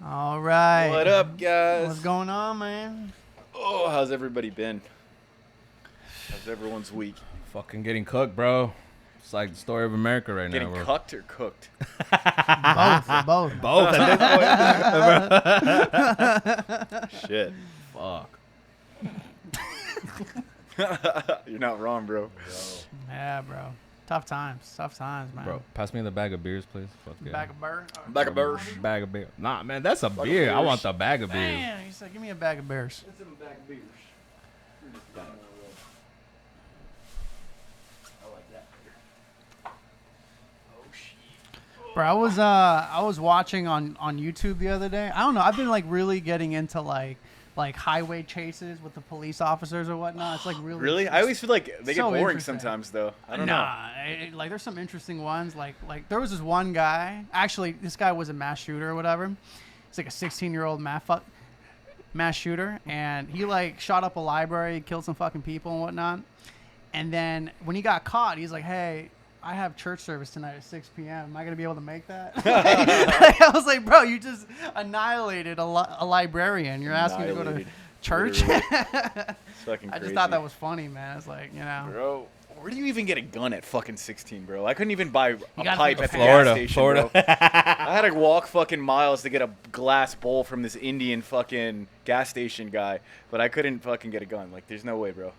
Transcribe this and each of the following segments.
All right. What up, guys? What's going on, man? Oh, how's everybody been? How's everyone's week? Fucking getting cooked, bro. It's like the story of America right Getting now. cucked or cooked? Both. Both at this point. Shit. Fuck. You're not wrong, bro. Yeah, bro. Tough times, man. Bro, pass me the bag of beers, please. Fuck yeah. Bag of beer. Bag of bears. Bag of beer. Nah, man, that's a Bag of beer. I beers. want the bag of beers. Man, he said, "Give me a bag of beers." It's in a bag of beers. I like that. Oh shit. Bro, I was watching on YouTube the other day. I don't know. I've been like really getting into like highway chases with the police officers or whatnot. It's like Really? I always feel like they get So boring interesting. sometimes, though. I don't know. Nah, like there's some interesting ones. Like there was this one guy. Actually, this guy was a mass shooter or whatever. He's like a 16-year-old mass shooter, and he like shot up a library, killed some fucking people and whatnot. And then when he got caught, he's like, "Hey, I have church service tonight at 6 p.m. Am I gonna be able to make that?" I was like, "Bro, you just annihilated a librarian. You're asking to go to Annihilated. church." Literally. It's fucking I crazy. just thought that was funny, man. It's like, Bro, where do you even get a gun at fucking 16, bro? I couldn't even buy a gotta pipe think at the Florida, gas station, Florida. bro. I had to walk fucking miles to get a glass bowl from this Indian fucking gas station guy, but I couldn't fucking get a gun. Like, there's no way, bro.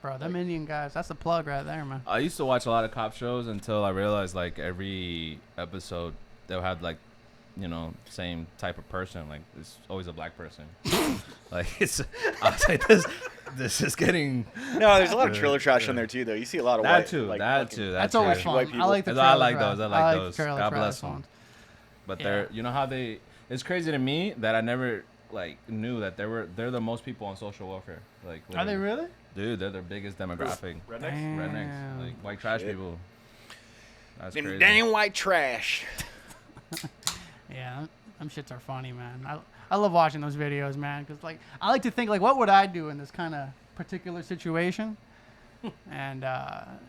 Bro, them Indian guys, that's the plug right there, man. I used to watch a lot of cop shows until I realized, like, every episode they'll have, like, you know, same type of person. Like, it's always a black person. Like, I was like, this is getting... No, there's a lot of trailer trash on there, too, though. You see a lot of That white. too, like, that fucking- too. That's always true. fun. White I people. like the I trailer like trash. those. I like the those. trailer God trash bless them. ones. But Yeah. they're, you know how they, it's crazy to me that I never, like, knew that they're the most people on social welfare. Like, Are they literally. really? Dude, they're their biggest demographic. Rednecks? Damn. Rednecks, like white trash Shit. people. That's Them crazy. damn white trash. Yeah, them shits are funny, man. I love watching those videos, man, because like I like to think like, what would I do in this kind of particular situation? And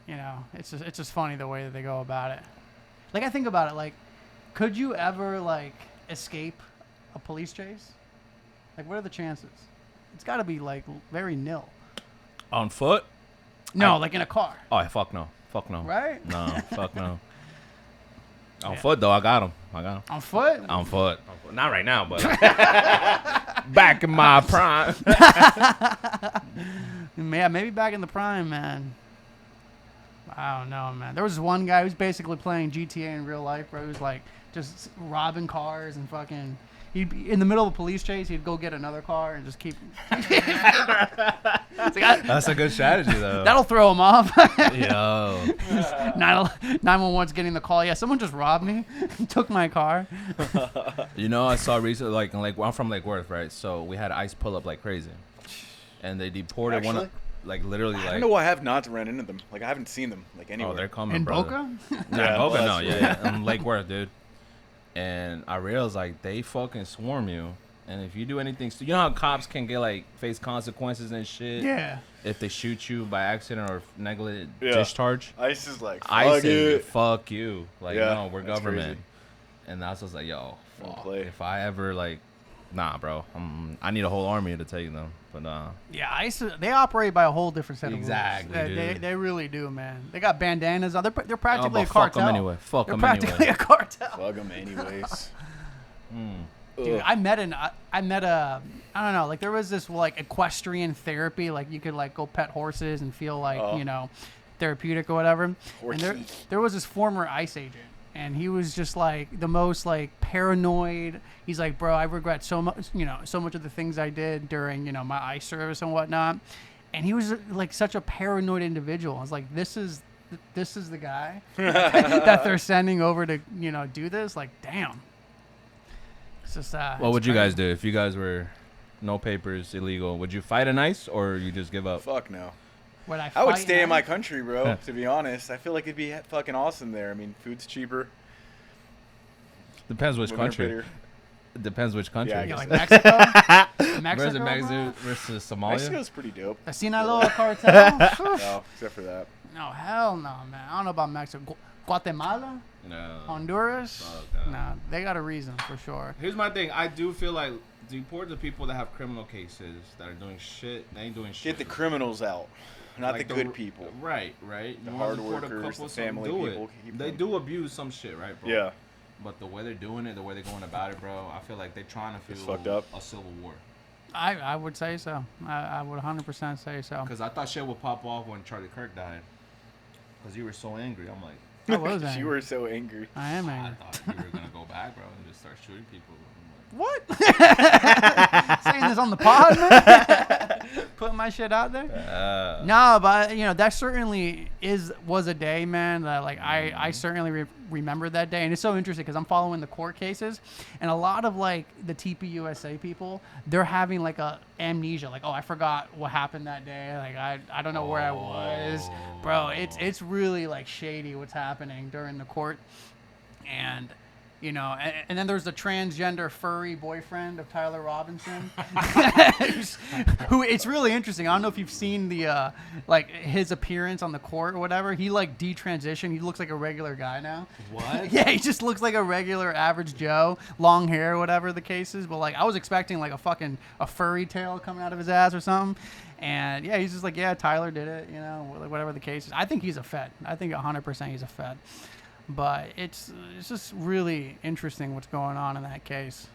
you know, it's just funny the way that they go about it. Like I think about it, like, could you ever like escape a police chase? Like, what are the chances? It's got to be like very nil. On foot? No, like in a car, Oh, fuck no. Fuck no. right? No, fuck no. On Yeah. foot, though, I got him. On foot? On foot. Not right now, but back in my prime. Yeah, maybe back in the prime, man. I don't know, man. There was one guy who's basically playing GTA in real life, bro. He was like just robbing cars and fucking. He'd be in the middle of a police chase. He'd go get another car and just keep. It's like, That's a good strategy, though. that'll throw him off. Yo. 911's getting the call. Yeah, someone just robbed me, took my car. You know, I saw recently, like I'm from Lake Worth, right? So we had ICE pull up like crazy, and they deported one, Actually? like literally, I like. don't know why I have not ran into them. Like, I haven't seen them, like, anywhere. Oh, they're coming, In brother. Boca? Nah, Yeah, Boca, well, no, that's yeah. In Lake Worth, dude. And I realized, like, they fucking swarm you. And if you do anything, you know how cops can get, like, face consequences and shit? Yeah. If they shoot you by accident or negligent Yeah. discharge? ICE is like, fuck I say, it. fuck you. Like, Yeah, no, we're that's government. crazy. And I was just like, yo, Don't fuck. play. If I ever, like, nah, bro. I need a whole army to take them. But, Yeah, they operate by a whole different set of Exactly, rules. They, dude. they really do, man. They got bandanas on. They're practically but a fuck 'em cartel. anyway. Fuck They're 'em practically anyway. a cartel. Fuck them anyways. Dude, Ugh. I met a I don't know, like there was this like equestrian therapy, like you could like go pet horses and feel like, Oh. you know, therapeutic or whatever. And Horses. there was this former ICE agent, and he was just like the most like paranoid. He's like, bro, I regret so much, you know, so much of the things I did during, you know, my ICE service and whatnot. And he was like such a paranoid individual. I was like, this is the guy that they're sending over to, you know, do this. Like, damn. It's just, what it's would you crazy. guys do if you guys were no papers, illegal? Would you fight an ICE or you just give up? Fuck no. Would I would fight stay in my ICE? country, bro, to be honest. I feel like it'd be fucking awesome there. I mean, food's cheaper. Depends which women are country. prettier. It depends which country. Yeah, I Yeah, guess like Mexico. Versus Mexico, Mexico bro? versus Somalia. Mexico's pretty dope. The Sinaloa cartel. No, except for that. No, hell no, man. I don't know about Mexico. Guatemala, No. Honduras. Fuck that. Nah, they got a reason for sure. Here's my thing. I do feel like deport the people that have criminal cases that are doing shit. They ain't doing shit. Get the criminals out, not Like the good people. Right. The You hard wanna deport a workers, couple, the so family do people. it. They do abuse some shit, right, bro? Yeah. But the way they're doing it, the way they're going about it, bro, I feel like they're trying to It's fuel fucked up. a civil war. I would say so. I would 100% say so. Because I thought shit would pop off when Charlie Kirk died. Because you were so angry. I'm like, I was You angry. were so angry. I am I angry. thought you were going to go back, bro, and just start shooting people. I'm What? Saying this on the pod, man? Putting my shit out there? like, No, but that certainly was a day, man. That like I certainly remember that day, and it's so interesting because I'm following the court cases, and a lot of like the TPUSA people, they're having like a amnesia, like, oh, I forgot what happened that day, like I don't know where I was, bro. It's really like shady what's happening during the court, and. And then there's the transgender furry boyfriend of Tyler Robinson, who it's really interesting. I don't know if you've seen the like his appearance on the court or whatever. He like detransitioned. He looks like a regular guy now. What? Yeah, he just looks like a regular average Joe, long hair, whatever the case is. But like I was expecting like a furry tail coming out of his ass or something. And yeah, he's just like, yeah, Tyler did it. Whatever the case is. I think he's a Fed. I think 100% he's a Fed. But it's just really interesting what's going on in that case.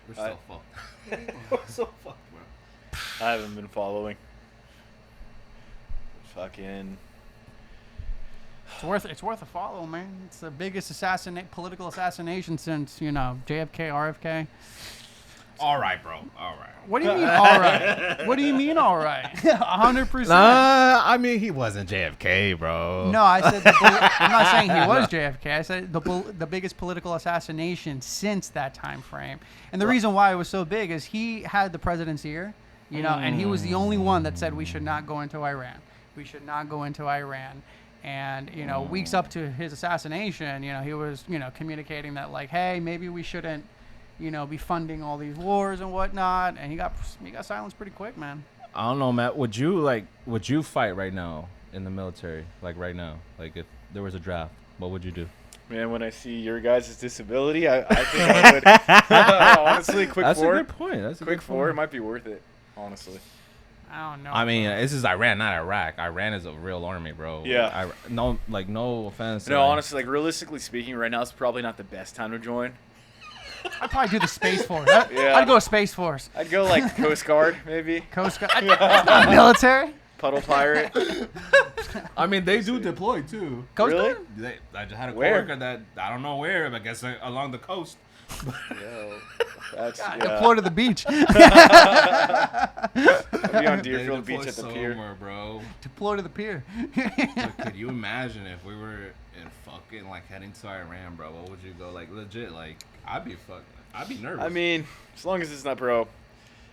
We're so fucked. We're so fucked, bro. I haven't been following. Fucking. It's worth a follow, man. It's the biggest political assassination since JFK, RFK. All right, bro. All right. What do you mean, all right? What do you mean, all right? 100%. I mean, he wasn't JFK, bro. No, I said I'm not saying he was JFK. I said the biggest political assassination since that time frame. And the reason why it was so big is he had the president's ear, and he was the only one that said we should not go into Iran. We should not go into Iran. And weeks up to his assassination, he was communicating that like, hey, maybe we shouldn't be funding all these wars and whatnot, and he got silenced pretty quick, man. I don't know, Matt. Would you fight right now in the military? Like right now? Like if there was a draft, what would you do? Man, when I see your guys' disability, I think I would. Honestly, That's a good point. That's a quick good four. It point. might be worth it. Honestly. I don't know. I mean, this is Iran, not Iraq. Iran is a real army, bro. Yeah. No offense. No, honestly, like realistically speaking, right now it's probably not the best time to join. I'd probably do the Space Force. Yeah. I'd go Space Force. I'd go like Coast Guard, maybe. Coast Guard. Military. Puddle pirate. I mean, they do deploy too. Coast Really? Guard? I just had a Where? coworker that I don't know where, but I guess along the coast. Yo, that's Deploy to the beach. I'd be on They Deerfield deploy Beach at the pier. somewhere, bro. Deploy to the pier. But could you imagine if we were in fucking like heading to Iran, bro? What would you go like legit? Like I'd be nervous. I mean, as long as it's not, bro.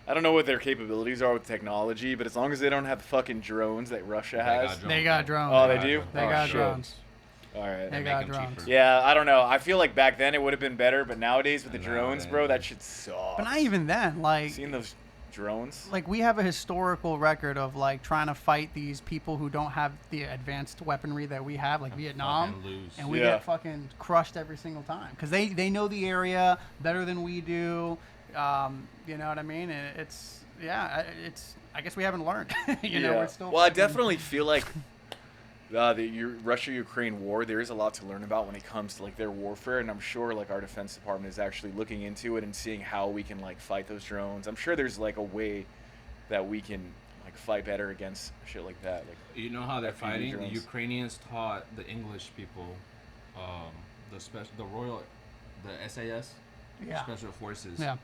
I don't know what their capabilities are with technology, but as long as they don't have fucking drones that Russia has. They got drones. Oh, they do? They Oh, got shit. drones. All right. They make got them drones. cheaper. Yeah, I don't know. I feel like back then it would have been better, but nowadays with the Nowadays. drones, bro, that shit sucks. But not even then. Like, Seen those drones? like we have a historical record of like trying to fight these people who don't have the advanced weaponry that we have, like Vietnam, fucking lose. and we Yeah. get fucking crushed every single time because they know the area better than we do. You know what I mean? It's I guess we haven't learned. We're still. Well, I fucking- definitely feel like the Russia-Ukraine war, there is a lot to learn about when it comes to like their warfare, and I'm sure like our Defense Department is actually looking into it and seeing how we can like fight those drones. I'm sure there's like a way that we can like fight better against shit like that. Like, You know how they're FPV fighting? drones. The Ukrainians taught the English people, the SAS, Yeah. Special Forces. Yeah.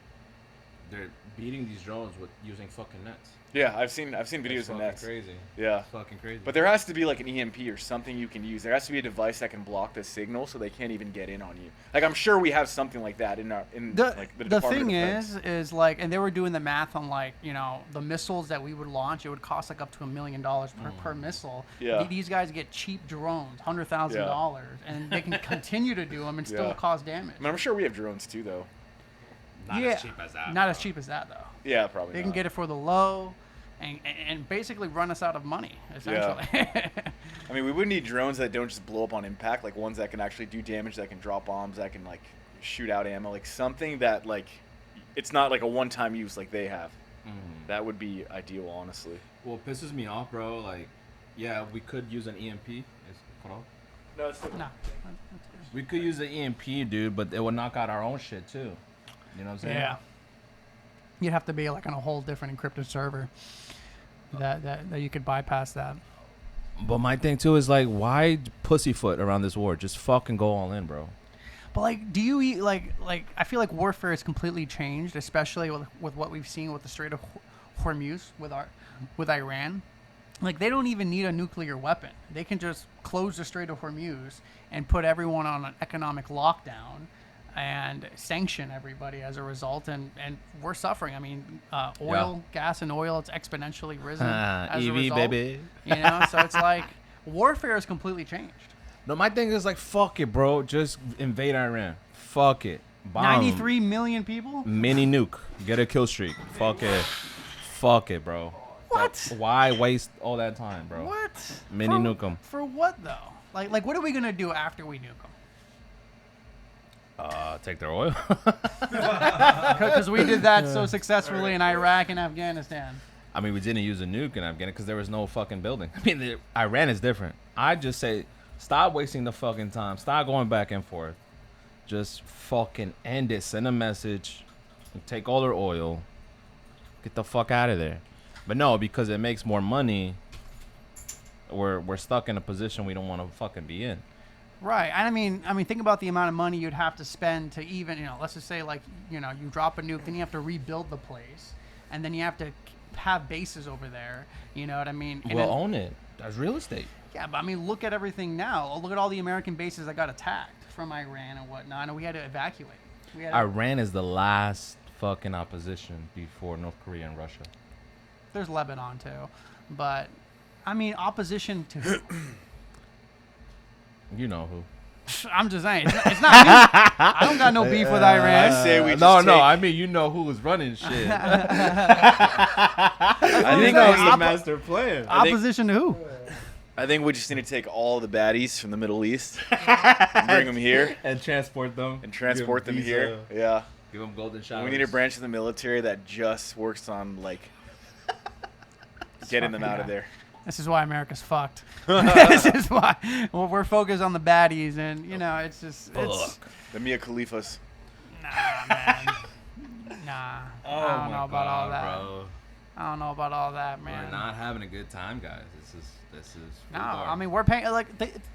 They're beating these drones with using fucking nets. yeah, I've seen videos That's of fucking nets. crazy. Yeah. It's fucking crazy. But there has to be like an EMP or something you can use. There has to be a device that can block the signal so they can't even get in on you. Like I'm sure we have something like that in like the The Department thing of Defense. is like, and they were doing the math on like, the missiles that we would launch. It would cost like up to $1 million per missile. Yeah. These guys get cheap drones, $100,000, and they can continue to do them and still Yeah. cause damage. I mean, I'm sure we have drones too, though. Not yeah, as cheap as that. Not bro. as cheap as that though. Yeah, probably. They can not. get it for the low. and basically run us out of money, essentially. I mean, we would need drones that don't just blow up on impact, like ones that can actually do damage, that can drop bombs, that can like shoot out ammo, like something that like it's not like a one-time use like they have. That would be ideal, honestly. Well, it pisses me off, bro. Like, yeah, we could use an EMP. Is it cut off? No, it's still No. We could use the EMP, dude, but it would knock out our own shit too. You know what I'm saying? Yeah. You'd have to be like on a whole different encrypted server that you could bypass that. But my thing too is like, why pussyfoot around this war? Just fucking go all in, bro. But like, do you eat like I feel like warfare has completely changed, especially with what we've seen with the Strait of Hormuz with Iran. Like, they don't even need a nuclear weapon. They can just close the Strait of Hormuz and put everyone on an economic lockdown and sanction everybody as a result, and we're suffering. I mean, gas and oil, it's exponentially risen as a EV, result. baby. You know, so it's like warfare has completely changed. No, my thing is like, fuck it, bro. Just invade Iran. Fuck it. Bomb. 93 million people? Mini nuke. Get a kill streak. Fuck it. Fuck it, bro. What? Why waste all that time, bro? What? Mini nuke 'em. For what, though? Like, what are we going to do after we nuke them? Take their oil. Because we did that so successfully in Iraq and Afghanistan. I mean, we didn't use a nuke in Afghanistan because there was no fucking building. I mean, Iran is different. I just say, stop wasting the fucking time. Stop going back and forth. Just fucking end it. Send a message. Take all their oil. Get the fuck out of there. But no, because it makes more money, we're stuck in a position we don't want to fucking be in. Right. I mean, think about the amount of money you'd have to spend to even, let's just say, like, you drop a nuke, then you have to rebuild the place, and then you have to have bases over there. You know what I mean? And We'll then, own it. That's real estate. yeah, but I mean, look at everything now. Look at all the American bases that got attacked from Iran and whatnot, and we had to evacuate. Iran is the last fucking opposition before North Korea and Russia. There's Lebanon too, but I mean, opposition to who? You know who. I'm just saying, it's not me. I don't got no beef with Iran. I say we just No, take, I mean, you know who was running shit. I think that that was was the master plan. Opposition to who? I think we just need to take all the baddies from the Middle East, bring them here, And transport them. and transport them Give 'em here. visa. Yeah. Give them golden showers. We need a branch of the military that just works on like getting them out of there. This is why America's fucked. This is why we're focused on the baddies, and it's just it's The Mia Khalifas. nah, man. Nah, Oh I don't my know about God, all that. bro. I don't know about all that, man. We're not having a good time, guys. This is. No, I mean, we're paying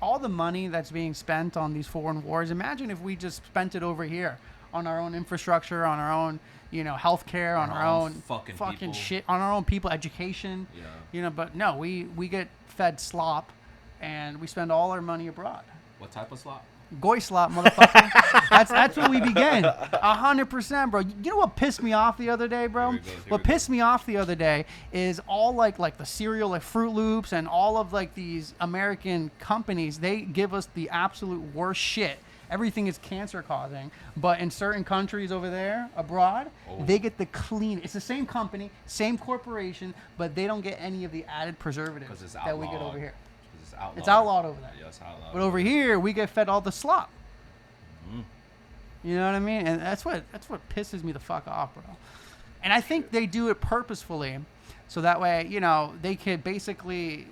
all the money that's being spent on these foreign wars. Imagine if we just spent it over here on our own infrastructure, on our own, healthcare, on our own fucking people. shit, on our own people, education. Yeah. But no, we get fed slop, and we spend all our money abroad. What type of slop? Goy slop, motherfucker. that's where we begin. 100%, bro. You know what pissed me off the other day, bro? What pissed me off the other day is all like the cereal, like Fruit Loops, and all of like these American companies. They give us the absolute worst shit. Everything is cancer causing, but in certain countries over there, abroad, they get the clean. It's the same company, same corporation, but they don't get any of the added preservatives It's that we get outlawed. over here. It's outlawed. It's outlawed over there. Yeah, it's outlawed. But over here, we get fed all the slop. Mhm. You know what I mean? And that's what pisses me the fuck off, bro. And I think they do it purposefully, so that way, they could basically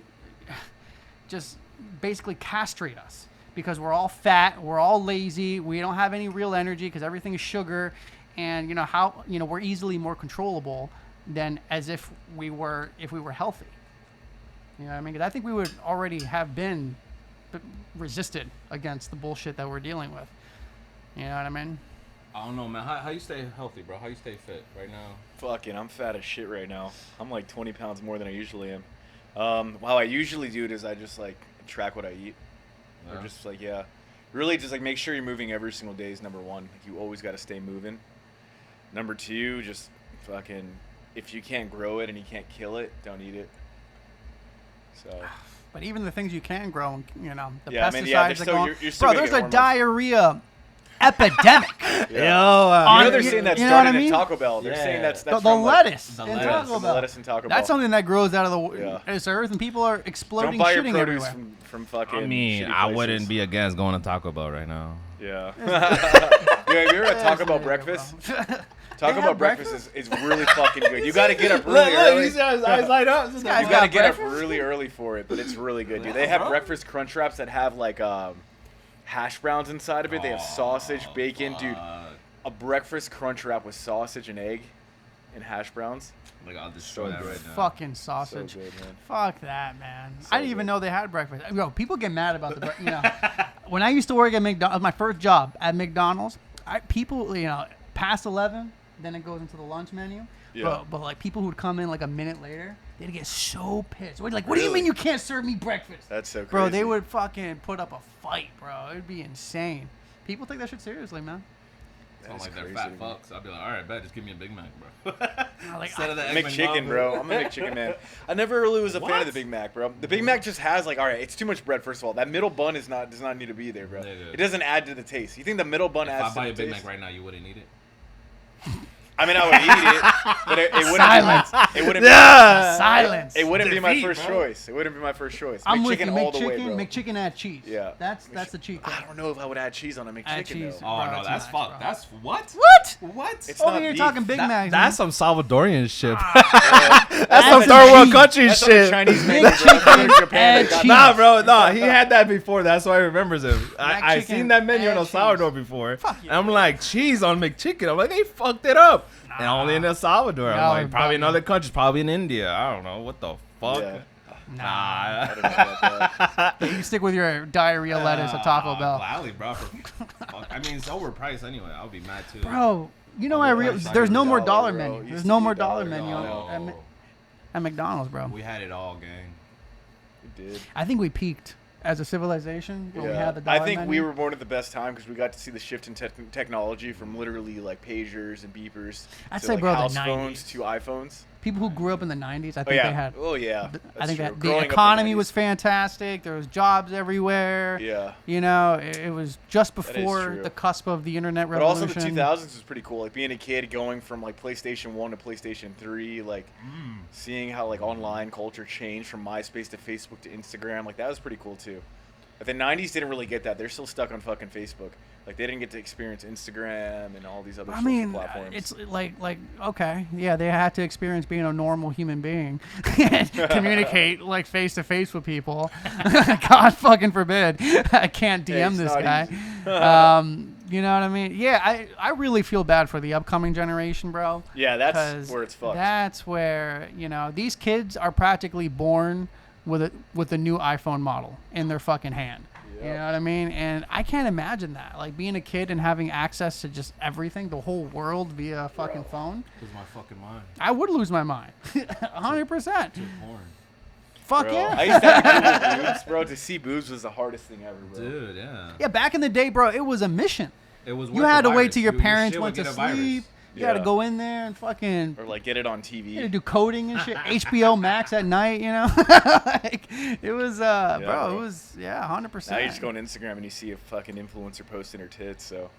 castrate us because we're all fat, we're all lazy, we don't have any real energy because everything is sugar, and we're easily more controllable than as if we were healthy. You know what I mean? 'Cause I think we would already have been resisted against the bullshit that we're dealing with. You know what I mean? I don't know, man. How you stay healthy, bro? How you stay fit right now? Fucking, I'm fat as shit right now. I'm like 20 pounds more than I usually am. How I usually do it is I just like track what I eat. Yeah. Or just like, really just like make sure you're moving every single day is number one. Like you always got to stay moving. Number two, just fucking, if you can't grow it and you can't kill it, don't eat it. So. But even the things you can grow, the Yeah, I pesticides mean, yeah, that still- go on. you're still Bro, gonna there's get a hormones. diarrhea epidemic. they're saying that you know what started I mean? in Taco Bell. They're Yeah. saying that's The from, lettuce the in lettuce. Taco the Bell. lettuce in Taco Bell. That's something that grows out of Yeah. this earth, and people are Don't exploding, buy your shitting produce everywhere. from fucking. I mean, shitty I places. wouldn't be against going to Taco Bell right now. Yeah. Have you ever had Taco Bell Yes, breakfast? bro. Taco They Bell have breakfast is really fucking good. You got to get up really early. his eyes light up. guy's You got got to get up breakfast? really early for it, but it's really good, dude. They have bro. breakfast crunch wraps that have like hash browns inside of it. They have sausage, bacon, dude. A breakfast crunch wrap with sausage and egg and hash browns. Like, I'll destroy So that good. right now. Fucking So sausage. good, man. Fuck that, man. So I didn't even good. know they had breakfast. Yo, people get mad about the when I used to work at McDonald's, my first job at McDonald's, people, past 11, then it goes into the lunch menu. Yeah. But like people who'd come in like a minute later, they'd get so pissed. We'd like, what do you Really? mean you can't serve me breakfast? That's so crazy. Bro, they would fucking put up a fight, bro. It'd be insane. People take that shit seriously, man. That I'm is like, they're crazy fat to me. fucks. I'll be like, all right, bet, just give me a Big Mac, bro. Like, Instead of the Egg McChicken, McMuffin. bro. I'm a McChicken man. I never really was a fan of the What? Big Mac, bro. The Big Mac just has like, all right, it's too much bread. First of all, that middle bun does not need to be there, bro. Nigga. It doesn't add to the taste. You think the middle bun If adds I to buy the a Big taste? Mac right now, you wouldn't eat it? I mean, I would eat it, but it wouldn't. Silence. It wouldn't. Silence. It wouldn't be my Defeat, first bro. choice. It wouldn't be my first choice. I'm with you. McChicken all the way, McChicken, bro. McChicken add cheese. Yeah. That's the cheat code. I don't know if I would add cheese on a McChicken cheese. though. Oh, Bro, no, too that's much, fuck. bro. That's what? What? What? It's Over not here beef. talking Big Macs. That's some Salvadorian shit. That's That's some a third world cheese. country That's on the shit. Chinese Big menu, bro. chicken In Japan, and they got cheese. that. Nah, bro, no, he had that before. That's why he remembers him. I chicken seen that menu in and El cheese. Salvador before. Fuck And I'm like, cheese on McChicken. I'm like, they fucked it up. And only in El Salvador. Y'all I'm are like, probably in bugging. other countries, probably in India. I don't know. What the fuck? Yeah. Nah. I don't know about that. You stick with your diarrhea lettuce at Taco Bell. Gladly, bro. Fuck, I mean, it's overpriced anyway. I'll be mad too. Bro, you know Oh, I yeah, real it's like there's no more $1, dollar bro. menu. It used There's to no be more $1, dollar menu No. at McDonald's, bro. We had it all, gang. We did. I think we peaked as a civilization when we Yeah. had the dollar I think menu. we were born at the best time because we got to see the shift in technology from literally like pagers and beepers I'd to say, like bro, the house 90s. phones to iPhones. People who grew up in the 90s, I Oh think yeah. they had. Oh yeah. I think true. that Growing the up in economy 90s. was fantastic. There was jobs everywhere. Yeah. You know, it was just is before true. the cusp of the internet But also revolution. the 2000s was pretty cool. Like being a kid going from like PlayStation 1 to PlayStation 3, like seeing how like online culture changed from MySpace to Facebook to Instagram. Like that was pretty cool too. But the 90s didn't really get that. They're still stuck on fucking Facebook. Like they didn't get to experience Instagram and all these other I social mean, platforms. it's like okay, yeah, they had to experience being a normal human being, and communicate like face to face with people. God fucking forbid, I can't DM it's this not guy. You know what I mean? Yeah, I really feel bad for the upcoming generation, bro. yeah, that's 'Cause where it's fucked. That's where these kids are practically born with a new iPhone model in their fucking hand. You Yep. know what I mean? And I can't imagine that. Like being a kid and having access to just everything, the whole world via a fucking phone. Lose my fucking mind. I would lose my mind. 100%. To porn. Fuck Bro, yeah. I used to have to Google boobs, bro. To see boobs was the hardest thing ever, bro. Dude, yeah. Yeah, back in the day, bro, it was a mission. It was You worth had the to wait virus. till your Your parents shit went would to get a virus. sleep. You had to Yeah. go in there and fucking Or like get it on TV. you had to do coding and shit. HBO Max at night, like, it was, bro, bro. it was, 100%. Now you just go on Instagram and you see a fucking influencer posting her tits. So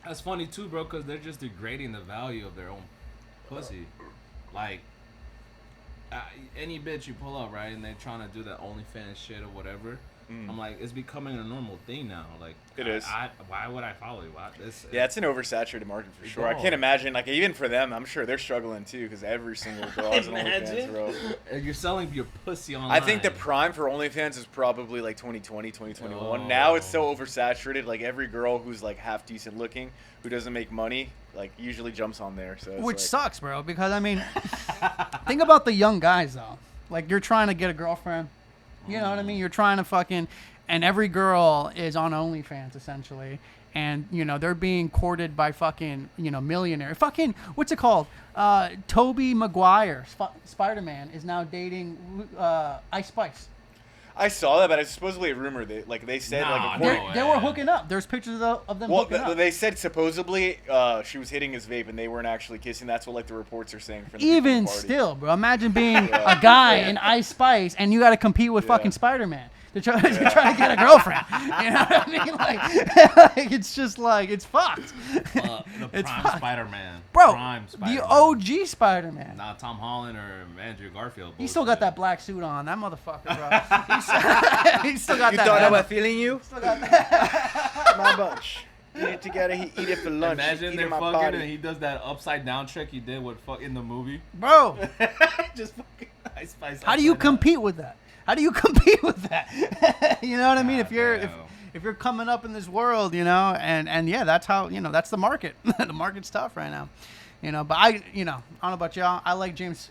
That's funny too, bro, because they're just degrading the value of their own pussy. Like, any bitch you pull up, right, and they're trying to do that OnlyFans shit or whatever. I'm like, it's becoming a normal thing now. Like, It is. Why would I follow you? Why, yeah, it's an oversaturated market for sure. I Bro. can't imagine like even for them. I'm sure they're struggling too because every single girl has an OnlyFans, Imagine. bro. You're selling your pussy online. I think the prime for OnlyFans is probably like 2020, 2021. Now it's so oversaturated. Like every girl who's like half decent looking, who doesn't make money, like usually jumps on there. So it's Which like, sucks, bro, because, I mean, think about the young guys, though. Like, you're trying to get a girlfriend. You know what I mean? You're trying to fucking... And every girl is on OnlyFans, essentially. And, they're being courted by fucking, millionaire. Fucking, what's it called? Tobey Maguire, Spider-Man, is now dating Ice Spice. I saw that, but it's supposedly a rumor. They said Nah, like no according, They were hooking up. There's pictures of them well, hooking up. they said supposedly she was hitting his vape and they weren't actually kissing. That's what like the reports are saying. From the people at the Even party. still, bro, imagine being a guy in Ice Spice and you got to compete with Yeah. fucking Spider-Man. to try to get a girlfriend. You know what I mean? Like it's just like it's fucked. The It's prime fucked. Spider-Man. Bro, Prime the Spider-Man. OG Spider-Man. Not Tom Holland or Andrew Garfield. He still got that black suit on. That motherfucker, bro. He still got You that. thought I hammer. was feeling you? Still got that. My bunch. Eat it together. He eat it for lunch. Imagine eat they're in my fucking body. and he does that upside down trick he did with fuck in the movie. Bro, Just fucking Ice Spice. how do you upside down. compete with that? How do you compete with that? You know what I mean? If you're Goddamn. if you're coming up in this world, you know, and yeah, that's how, you know, that's the market. The market's tough right now. You know, but I don't know about y'all. I like James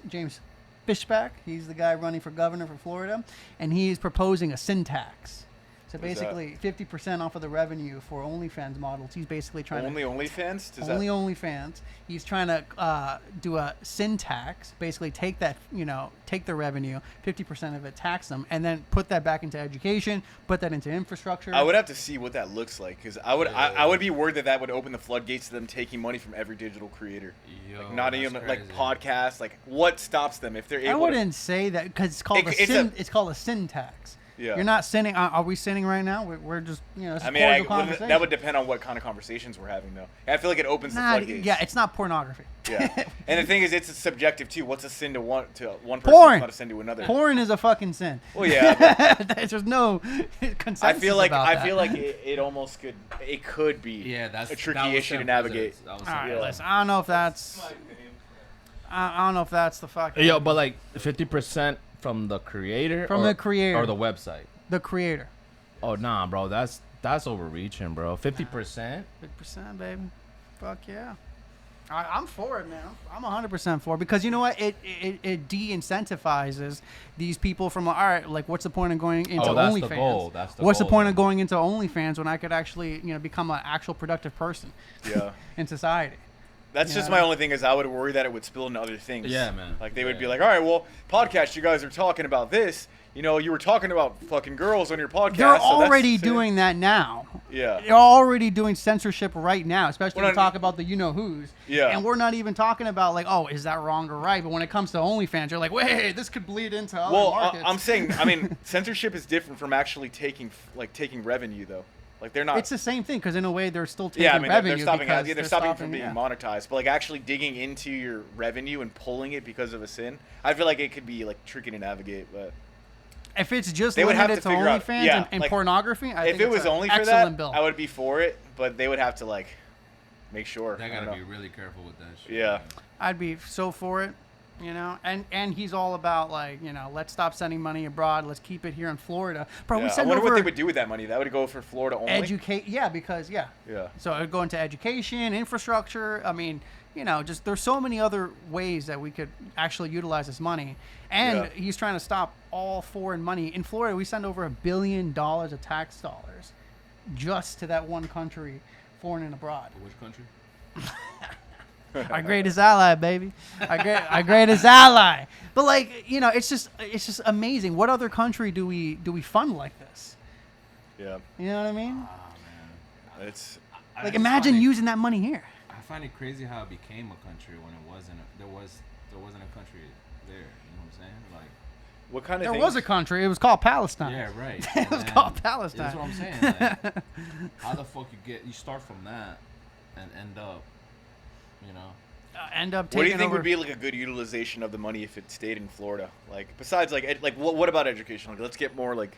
Fishback. He's the guy running for governor for Florida, and he's proposing a sin tax. So What is that? basically, 50% off of the revenue for OnlyFans models. He's basically trying Only to OnlyFans? Does only that... OnlyFans. He's trying to do a sin tax. Basically, take that, you know, take the revenue, 50% of it, tax them, and then put that back into education, put that into infrastructure. I would have to see what that looks like, because I would be worried that would open the floodgates to them taking money from every digital creator. Yo, Like, not that's even crazy. like podcasts. Like, what stops them if they're able? I wouldn't say that because it's called It's it's called a sin tax. Yeah. You're not sinning. Are we sinning right now? We're just, you know, it's a I mean, cordial conversation. that would depend on what kind of conversations we're having, though. I feel like it opens the floodgates. Yeah, it's not pornography. Yeah. And the thing is, it's subjective too. What's a sin to one person? Porn. It's not a sin to another. Porn is a fucking sin. Well, yeah. But There's no consensus I feel like about that. it almost could be Yeah, that's a tricky that was issue to Sam navigate. President's- that was All Sam right, President's. listen, I don't know if that's. I don't know if that's the fucking. Yo, but like 50% from the creator, From the creator. or the website. The creator. Oh nah, bro, that's overreaching, bro. 50%. 50%, baby. Fuck yeah. I'm for it, man. I'm 100% for it because you know what? It de-incentivizes these people from all right. Like, what's the point of going into that's the OnlyFans? goal. That's the What's the goal, point then. of going into OnlyFans when I could actually, you know, become an actual productive person Yeah. in society? That's just Yeah. my only thing is I would worry that it would spill into other things. Yeah, man. Like they would be Yeah. like, all right, well, podcast, you guys are talking about this. You know, you were talking about fucking girls on your podcast. They're so that's already the same. doing that now. Yeah. They're already doing censorship right now, especially Well, when we talk about the you-know-who's. Yeah. And we're not even talking about, like, oh, is that wrong or right? But when it comes to OnlyFans, you're like, wait, this could bleed into other Well, markets. I'm saying, I mean, censorship is different from actually taking revenue, though. Like they're not. It's the same thing because in a way they're still taking Yeah, I mean, revenue they're stopping. because They're stopping from being yeah. monetized, but like actually digging into your revenue and pulling it because of a sin, I feel like it could be like tricky to navigate. But If it's just They would have limited to to figure out- OnlyFans yeah, and like, pornography, I if think it it's was an only for excellent that, bill. I would be for it. But they would have to like make sure. They I don't gotta know. be really careful with that shit. Yeah. man. I'd be so for it, you know. And he's all about like, you know, let's stop sending money abroad. Let's keep it here in Florida. Bro, Yeah, we I send wonder over what they would do with that money. That would go for Florida only. educate. Yeah, because yeah. Yeah. So it would go into education, infrastructure. I mean, you know, just there's so many other ways that we could actually utilize this money. And Yeah. he's trying to stop all foreign money. In Florida, we send over $1 billion of tax dollars just to that one country, foreign and abroad. But which country? Our greatest ally, baby. Our greatest ally. But like, you know, it's just amazing. What other country do we fund like this? Yeah. You know what I mean? Oh man. It's I Like, just imagine find it- using that money here. I find it crazy how it became a country when it wasn't. There wasn't a country there. You know what I'm saying? Like. what kind of There things? was a country. It was called Palestine. Yeah, right. It was And called then- Palestine. That's what I'm saying. Like, how the fuck you start from that and end up, you know? End up taking What do you think over. would be like a good utilization of the money if it stayed in Florida? Like besides what about education? Like let's get more like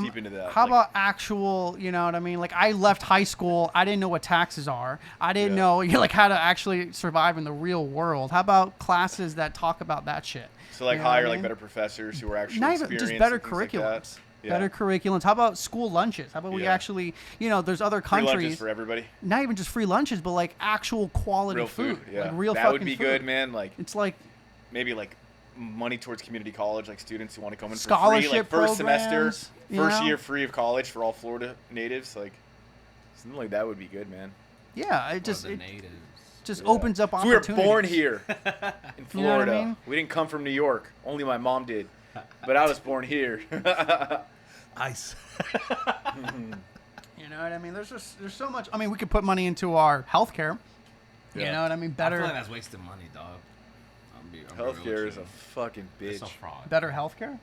deep into that. How Like, about actual, you know what I mean? Like, I left high school. I didn't know what taxes are. I didn't Yeah. know, like, how to actually survive in the real world. How about classes that talk about that shit? so like you know what I hire like mean? better professors who are actually Not even experienced just better and things like that? curriculums. Yeah. Better curriculums. How about school lunches? How about we Yeah. actually, you know, there's other Free lunches countries, for everybody. not even just free lunches, but like actual quality Real food. Yeah. Like real that fucking would be food. good, man. Like It's like maybe like money towards community college, like students who want to come in for free, Scholarship like first semester, programs, you first know? year free of college for all Florida natives. Like something like that would be good, man. yeah, it Or just the it natives. just Yeah. opens up So we were opportunities. born here in You know what I Florida. mean? We didn't come from New York. Only my mom did. But I was born here. Ice. You know what I mean? There's so much. I mean, we could put money into our healthcare. You Yeah. know what I mean? I Better feel like that's wasting money, dog. I'm be real Healthcare with is you. a fucking It's bitch. a fraud. better healthcare.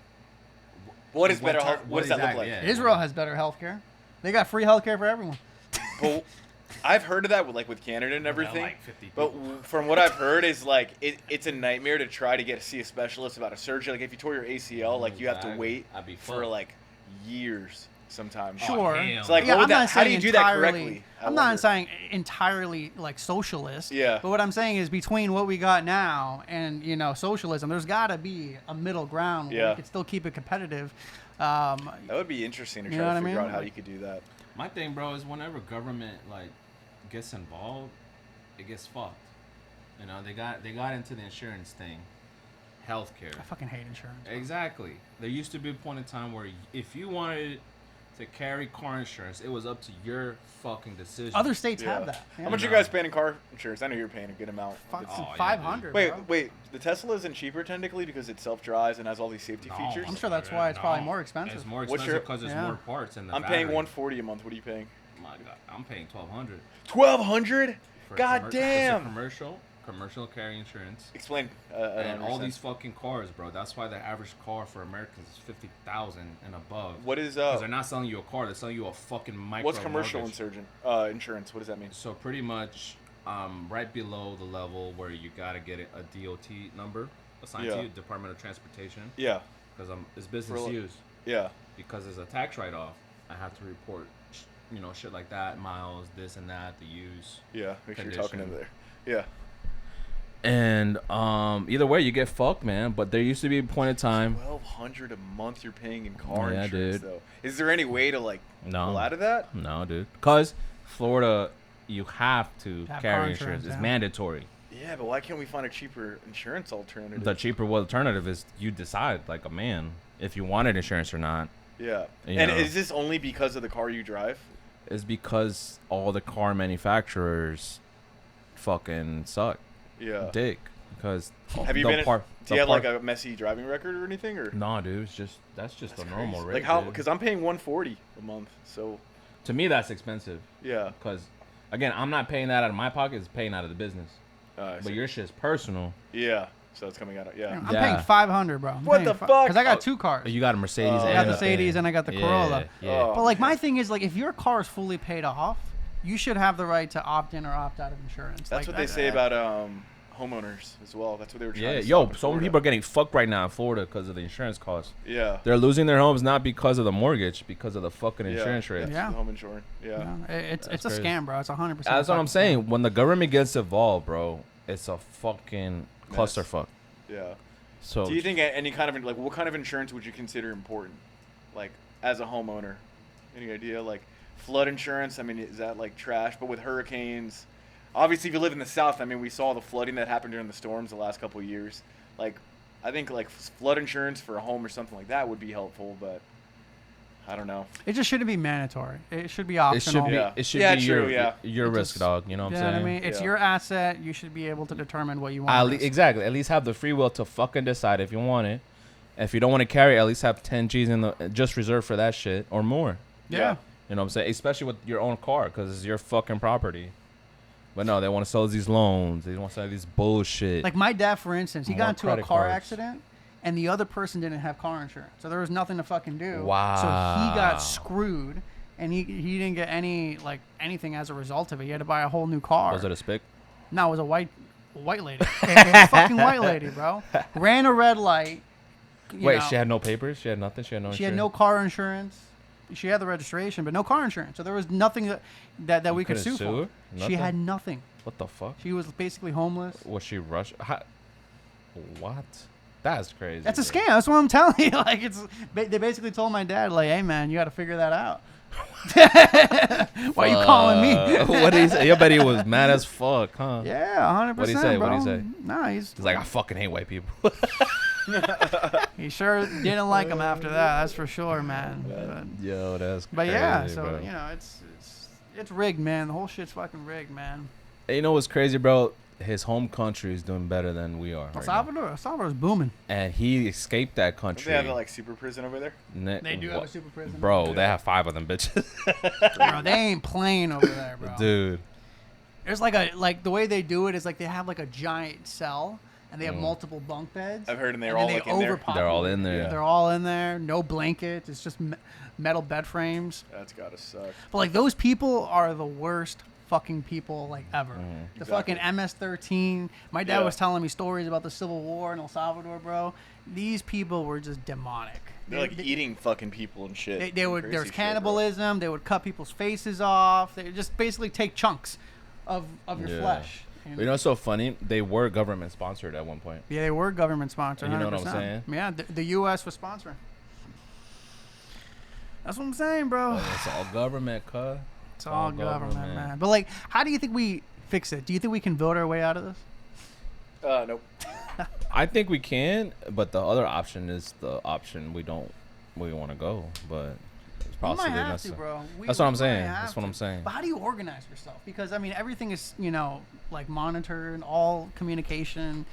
What is What better type- health? what What does that look exactly, like? yeah. Israel has better healthcare. They got free healthcare for everyone. But I've heard of that with Canada and everything. like 50 but people. from what I've heard is like it's a nightmare to try to see a specialist about a surgery. Like if you tore your ACL, like you have to Exactly. wait I'd be for fucked. like years sometimes. Sure. hell It's like Yeah, what would I'm that, not how do saying you do that entirely- correctly? I I'm wonder. not saying entirely like socialist. Yeah. But what I'm saying is between what we got now and socialism, there's got to be a middle ground where Yeah. we can still keep it competitive. That would be interesting to You try know to what I figure mean? out how you could do that. My thing, bro, is whenever government like gets involved, it gets fucked. You know, they got into the insurance thing, healthcare. I fucking hate insurance. Exactly. There used to be a point in time where if you wanted to carry car insurance, it was up to your fucking decision. Other states Yeah. have that. Yeah. How much you guys paying in car insurance? I know you're paying a good amount. Fuck, Oh, yeah, 500. Wait, bro. wait. The Tesla isn't cheaper technically because it self-drives and has all these safety No, features. I'm sure that's why it's probably more expensive. It's more What's expensive your- because there's Yeah. more parts in the I'm paying battery. 140 a month. What are you paying? My God, I'm paying 1,200. 1,200? For God It's damn. a commercial carry insurance. Explain. I don't And all understand. these fucking cars, bro. That's why the average car for Americans is 50,000 and above. What is Because they're not selling you a car; they're selling you a fucking micro. what's commercial mortgage. insurance? What does that mean? So pretty much, right below the level where you gotta get a DOT number assigned Yeah. to you, Department of Transportation, Yeah. because it's business For- use. Yeah. Because there's a tax write-off, I have to report, shit like that, miles, this and that, the use. Yeah. Make sure you're talking Condition. over there. Yeah. And either way, you get fucked, man. But there used to be a point in time. 1,200 a month you're paying in car Yeah, insurance, dude. though. Is there any way to No. pull out of that? No, dude. Because Florida, you have to Have car carry insurance, insurance. It's yeah. mandatory. Yeah, but why can't we find a cheaper insurance alternative? The cheaper alternative is you decide, like a man, if you wanted insurance or not. Yeah. You And know. is this only because of the car you drive? Is because all the car manufacturers fucking suck Yeah. dick. Because Have you the been? part- Do the you have part- like a messy driving record or anything? Or No, dude. It's just that's That's a normal crazy. rate. Like how? dude. Because I'm paying 140 a month. So To me, that's expensive. yeah. Because again, I'm not paying that out of my pocket. It's paying out of the business. I But see. your shit's personal. Yeah. So it's coming out of yeah. I'm Yeah. paying 500, bro. I'm What paying the fi- fuck? Because I got Oh. two cars. You got a Mercedes. I I and got the a Mercedes thing. and I got the Yeah, Corolla. Yeah. Oh. But like my thing is like if your car is fully paid off, you should have the right to opt in or opt out of insurance. That's Like, what they say about homeowners as well. That's what they were trying Yeah, to yo, stop in so many Florida. people are getting fucked right now in Florida because of the insurance costs. Yeah. They're losing their homes not because of the mortgage, because of the fucking insurance yeah. rates. That's Yeah. the home insurance. Yeah. You know, it's That's a crazy. scam, bro. It's 100%. That's what I'm fucking saying. scam. When the government gets involved, bro, it's a fucking Mess. clusterfuck. Yeah. So Do you think any kind of what kind of insurance would you consider important, like as a homeowner? Any idea? Like flood insurance. I mean, is that like trash? But with hurricanes, obviously, if you live in the South, I mean, we saw the flooding that happened during the storms the last couple of years. Like, I think like flood insurance for a home or something like that would be helpful, but I don't know. It just shouldn't be mandatory. It should be it optional. should be Yeah. it should Yeah, be true, your yeah. your It risk, just- dog. You know what You I'm know saying? what I mean? It's Yeah. your asset. You should be able to determine what you want. to risk. Exactly. At least have the free will to fucking decide if you want it. If you don't want to carry, at least have 10 G's in the just reserved for that shit or more. Yeah. You know what I'm saying? Especially with your own car, because it's your fucking property. But no, they want to sell these loans. They want to sell these bullshit. Like my dad, for instance, he More got into a credit car cards. accident, and the other person didn't have car insurance, so there was nothing to fucking do. Wow. So he got screwed, and he didn't get anything as a result of it. He had to buy a whole new car. Was it a spick? No, it was a white lady, a fucking white lady, bro. Ran a red light. you Wait, know. she had no papers? She had nothing? She had no She had insurance? no car insurance. She had the registration, but no car insurance. So there was nothing that You we could couldn't sue sue her? for. She Nothing? had nothing. What the fuck? She was basically homeless. Was she rushed? What? That's crazy. That's a bro. scam. That's what I'm telling you. Like they basically told my dad, like, "Hey man, you got to figure that out." Why are you calling me? What did he say? I bet he was mad as fuck, huh? Yeah, 100%. What'd he say? Bro. What'd he say? Nah, he's He's like, I fucking hate white people. he sure didn't like him after that. That's for sure, man. Yo, that's But crazy, yeah, so bro. you know, it's rigged, man. The whole shit's fucking rigged, man. Hey, you know what's crazy, bro? His home country is doing better than we are. El right now. Salvador, El Salvador's booming. And he escaped that Don't country. they have like super prison over there? They do have a super prison, Bro, they have 5 of them bitches. Bro, they ain't playing over there, bro. Dude. There's like the way they do it is like they have like a giant cell, and they have multiple bunk beds. I've heard, and they're then all they like in there. overpopulate. They're all in there. Yeah. They're all in there. No blankets. It's just metal bed frames. That's gotta suck. But like those people are the worst fucking people like ever. The Exactly. fucking MS-13. My dad Yeah. was telling me stories about the Civil War in El Salvador, bro. These people were just demonic. They're like eating fucking people and shit. They would. Crazy There's shit, bro. cannibalism. They would cut people's faces off. They just basically take chunks of your Yeah. flesh. You know what's so funny? They were government sponsored at one point. Yeah, they were government sponsored. You know what I'm 100%. saying? Yeah, the U.S. was sponsoring. That's what I'm saying, bro. It's all government, cuz. It's all government, man. But like, how do you think we fix it? Do you think we can vote our way out of this? Nope. I think we can, but the other option is the option we want to go, but it's We possibly might have to, necessary. bro. That's what I'm might saying. have That's what I'm to. saying. But how do you organize yourself? Because I mean, everything is like monitored. All communication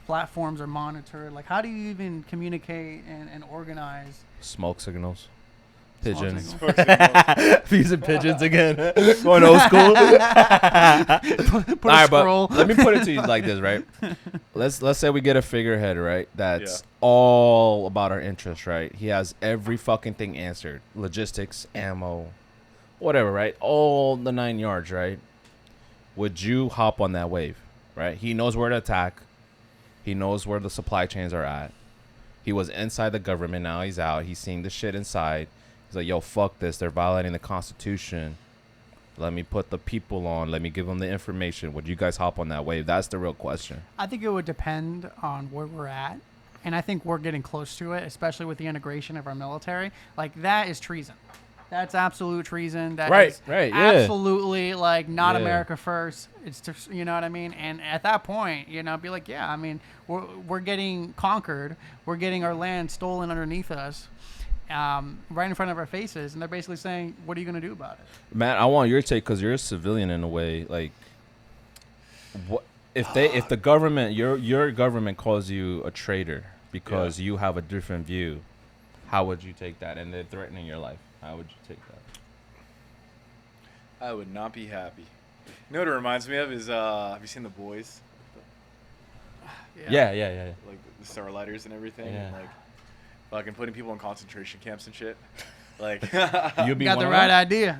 platforms are monitored. Like, how do you even communicate and organize? Smoke signals. Smoke Pigeons. signals. Using pigeons again. Going old school. Put All a right, scroll. but let me put it to you like this, right? Let's say we get a figurehead, right? That's Yeah. all about our interests, right? He has every fucking thing answered. Logistics, ammo, whatever, right? All the 9 yards, right? Would you hop on that wave, right? He knows where to attack. He knows where the supply chains are at. He was inside the government. Now he's out. He's seeing the shit inside. He's like, yo, fuck this. They're violating the Constitution. Let me put the people on. Let me give them the information. Would you guys hop on that wave? That's the real question. I think it would depend on where we're at. And I think we're getting close to it, especially with the integration of our military. Like, that is treason. That's absolute treason. That Right, is right, yeah. absolutely, like, not Yeah. America first. It's just, you know what I mean? And at that point, be like, yeah, I mean, we're getting conquered. We're getting our land stolen underneath us. Right in front of our faces, and they're basically saying, what are you going to do about it? Matt, I want your take because you're a civilian in a way. Like, what if the government, your government calls you a traitor because you have a different view? How would you take that? And they're threatening your life. How would you take that? I would not be happy. You know what it reminds me of is have you seen The Boys? Yeah. Like the Starlighters and everything, Yeah. and like fucking putting people in concentration camps and shit. Like You'd be Got one the of right them? idea.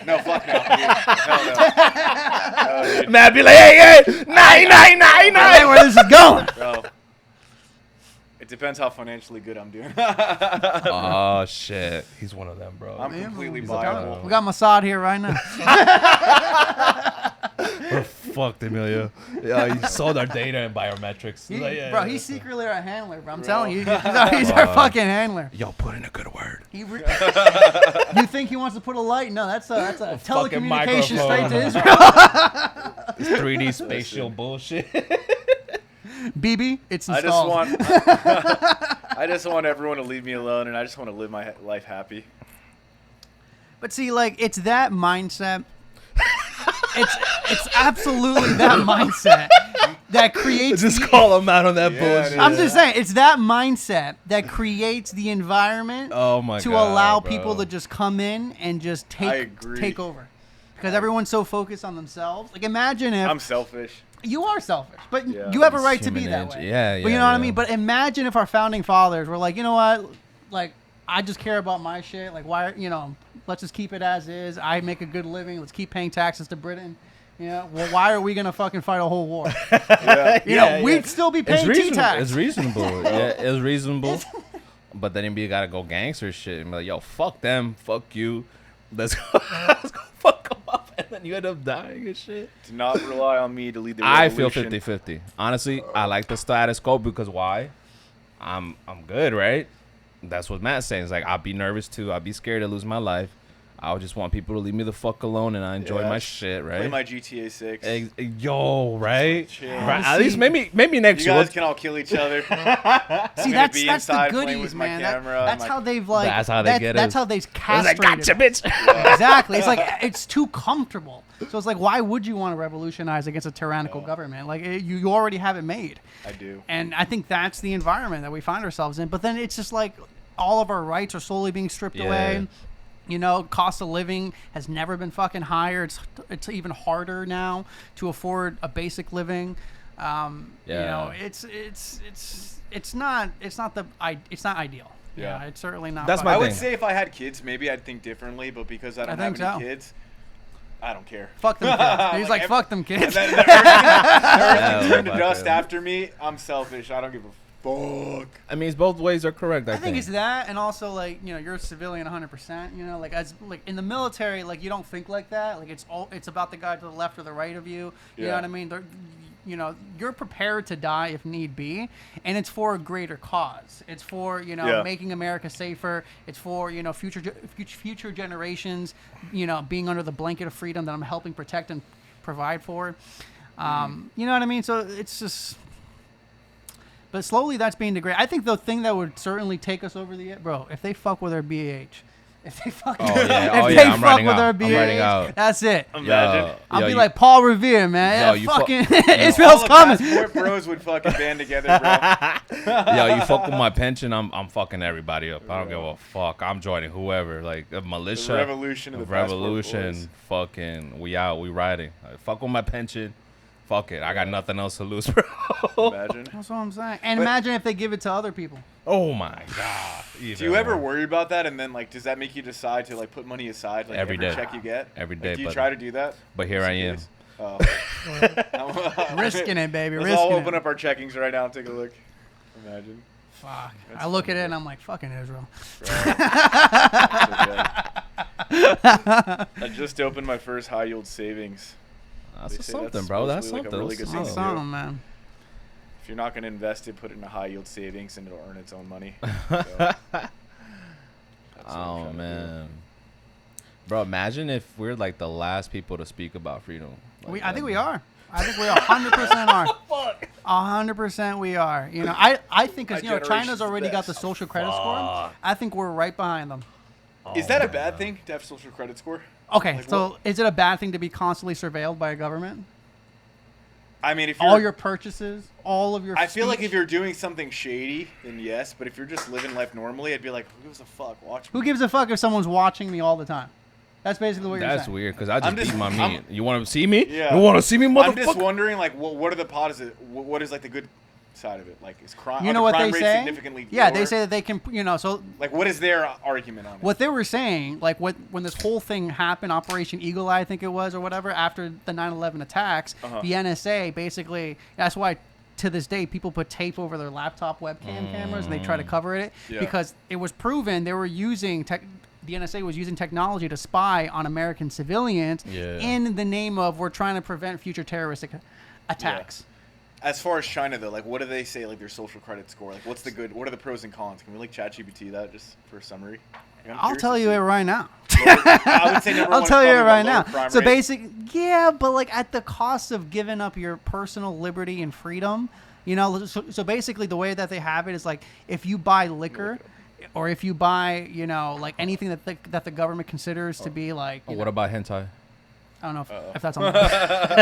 no, fuck no, dude. Hell no. No, dude. Matt be like, hey, nine. I know where this is going. Bro. It depends how financially good I'm doing. Oh shit, he's one of them, bro. I'm completely We viable. got Mossad here right now. We're fucked, Emilio. Yeah, he sold our data and biometrics. He's secretly our handler, bro. I'm telling you, he's our fucking handler. Yo, put in a good word. You think he wants to put a light? No, that's a fucking telecommunication straight to microphone. Israel. This 3D spatial bullshit. BB, it's I installed. just want everyone to leave me alone, and I just want to live my life happy. But see, like, it's that mindset. It's absolutely that mindset that creates. Just call him out on that Yeah, bullshit. it I'm is. just saying, it's that mindset that creates the environment Oh my to God, allow bro. people to just come in and just I agree. take over. Because everyone's so focused on themselves. Like, imagine if I'm selfish. you are selfish, but Yeah. you have a It's right to be human that nature. way. Yeah, But you yeah, know what I yeah. mean? But imagine if our founding fathers were like, you know what? Like, I just care about my shit. Like, why, let's just keep it as is. I make a good living. Let's keep paying taxes to Britain. Well, why are we going to fucking fight a whole war? Yeah. We'd still be It's paying reasonable. T-tax. It's reasonable. Yeah, it's reasonable. But then you gotta go gangster shit and be like, yo, fuck them, fuck you. Let's go fuck them up. And then you end up dying and shit. Do not rely on me to lead the I feel revolution. 50-50. Honestly, I like the status quo because why? I'm good, right? That's what Matt's saying. It's like, I'll be nervous too. I'll be scared to lose my life. I would just want people to leave me the fuck alone and I enjoy Yeah. my shit, right? Play my GTA 6. Yo, right? Chill. Right. At least maybe next You year. guys can all kill each other. See, gonna that's be the inside playing goodies, with my man. camera, That's my- how they've like. That's how they get That's us. how they've I was like, castrated. gotcha, us. bitch. Exactly. It's like it's too comfortable. So it's like, why would you want to revolutionize against a tyrannical government? Like you already have it made. I do. And I think that's the environment that we find ourselves in. But then it's just like all of our rights are slowly being stripped Yeah. away. Cost of living has never been fucking higher. It's even harder now to afford a basic living. You know, it's not ideal. Yeah. It's certainly not. That's fucking- my I would thing. say if I had kids, maybe I'd think differently, but because I don't think have any so. kids, I don't care. Fuck them kids. He's like, Like, fuck them kids. The earth turned to fuck dust it. after me. I'm selfish. I don't give a fuck. I mean, it's both ways are correct. I think it's that, and also like you're a civilian 100%. Like as like in the military, like you don't think like that. Like it's about the guy to the left or the right of you. You know Yeah. what I mean? You're prepared to die if need be, and it's for a greater cause. It's for making America safer. It's for future generations. Being under the blanket of freedom that I'm helping protect and provide for. You know what I mean? So it's just. But slowly that's being degraded. I think the thing that would certainly take us over the edge, bro, if they fuck with our BAH. If they fuck Oh, yeah. if Oh, they yeah. I'm fuck writing with out. our I'm writing BAH, out. that's it. Imagine. I'll be you- like Paul Revere, man. Yo, Yeah, you fucking All Israel's the coming. passport bros would fucking band together, bro. Yo, you fuck with my pension, I'm fucking everybody up. I don't give a fuck. I'm joining whoever, like a militia, The revolution of the passport revolution. boys. Fucking, we out, we riding. Fuck with my pension. Fuck it, I got nothing else to lose, bro. Imagine. That's what I'm saying. And But- imagine if they give it to other people. Oh my god. Do you ever worry about that? And then, like, does that make you decide to, like, put money aside, like, Every day. check you get? Every Like, day, do you buddy. try to do that? But here I am. Oh. Risking it, baby. Let's Risking all open it. up our checkings right now and take a look. Imagine. Fuck. That's I look funny, at it and bro. I'm like, fucking Israel. I just opened my first high yield savings. They That's say something, that's bro. That's supposedly, like, a something. really good That's thing. something, man. If you're not going to invest it, put it in a high yield savings and it'll earn its own money. So, that's what I'm Oh trying to do. man, bro, imagine if we're like the last people to speak about freedom. Like, I think we are. I think we 100% are. 100% we are. I think My because China's generation's the already got the best. social credit score. I think we're right behind them. Is that a bad thing to have social credit score? Okay, Like, so is it a bad thing to be constantly surveilled by a government? I mean, if you're, All your purchases, all of your. I feel like speech? if you're doing something shady, then yes. But if you're just living life normally, I'd be like, who gives a fuck? Watch me. Who gives a fuck if someone's watching me all the time? That's basically what you're That's saying. weird because I I'm just just- beat my I'm- meat. You want to see me? Yeah. You want to see me, I'm just motherfucker? wondering, like, what are the positives? What is like the good side of it? Like, is crime? You are know the what crime they rates say? significantly Yeah, lower? they say that they can. So Like, what is their argument on it? what they were saying, like when this whole thing happened, Operation Eagle Eye, I think it was, or whatever, after the 9/11 attacks, Uh-huh. the NSA basically. That's why to this day people put tape over their laptop webcam cameras and they try to cover it Yeah. because it was proven they were using the NSA was using technology to spy on American civilians Yeah. in the name of we're trying to prevent future terroristic attacks. As far as China, though, like, what do they say, like, their social credit score? Like, what's the good? What are the pros and cons? Can we, like, ChatGPT that just for a summary? Like, I'm I'll curious tell to you see. it right now. I would say number I'll one is tell you probably it right the lower now. crime So rate. yeah, but like at the cost of giving up your personal liberty and freedom, So basically, the way that they have it is like if you buy liquor, or if you buy, like anything that the government considers to be like. What about hentai? I don't know if that's on.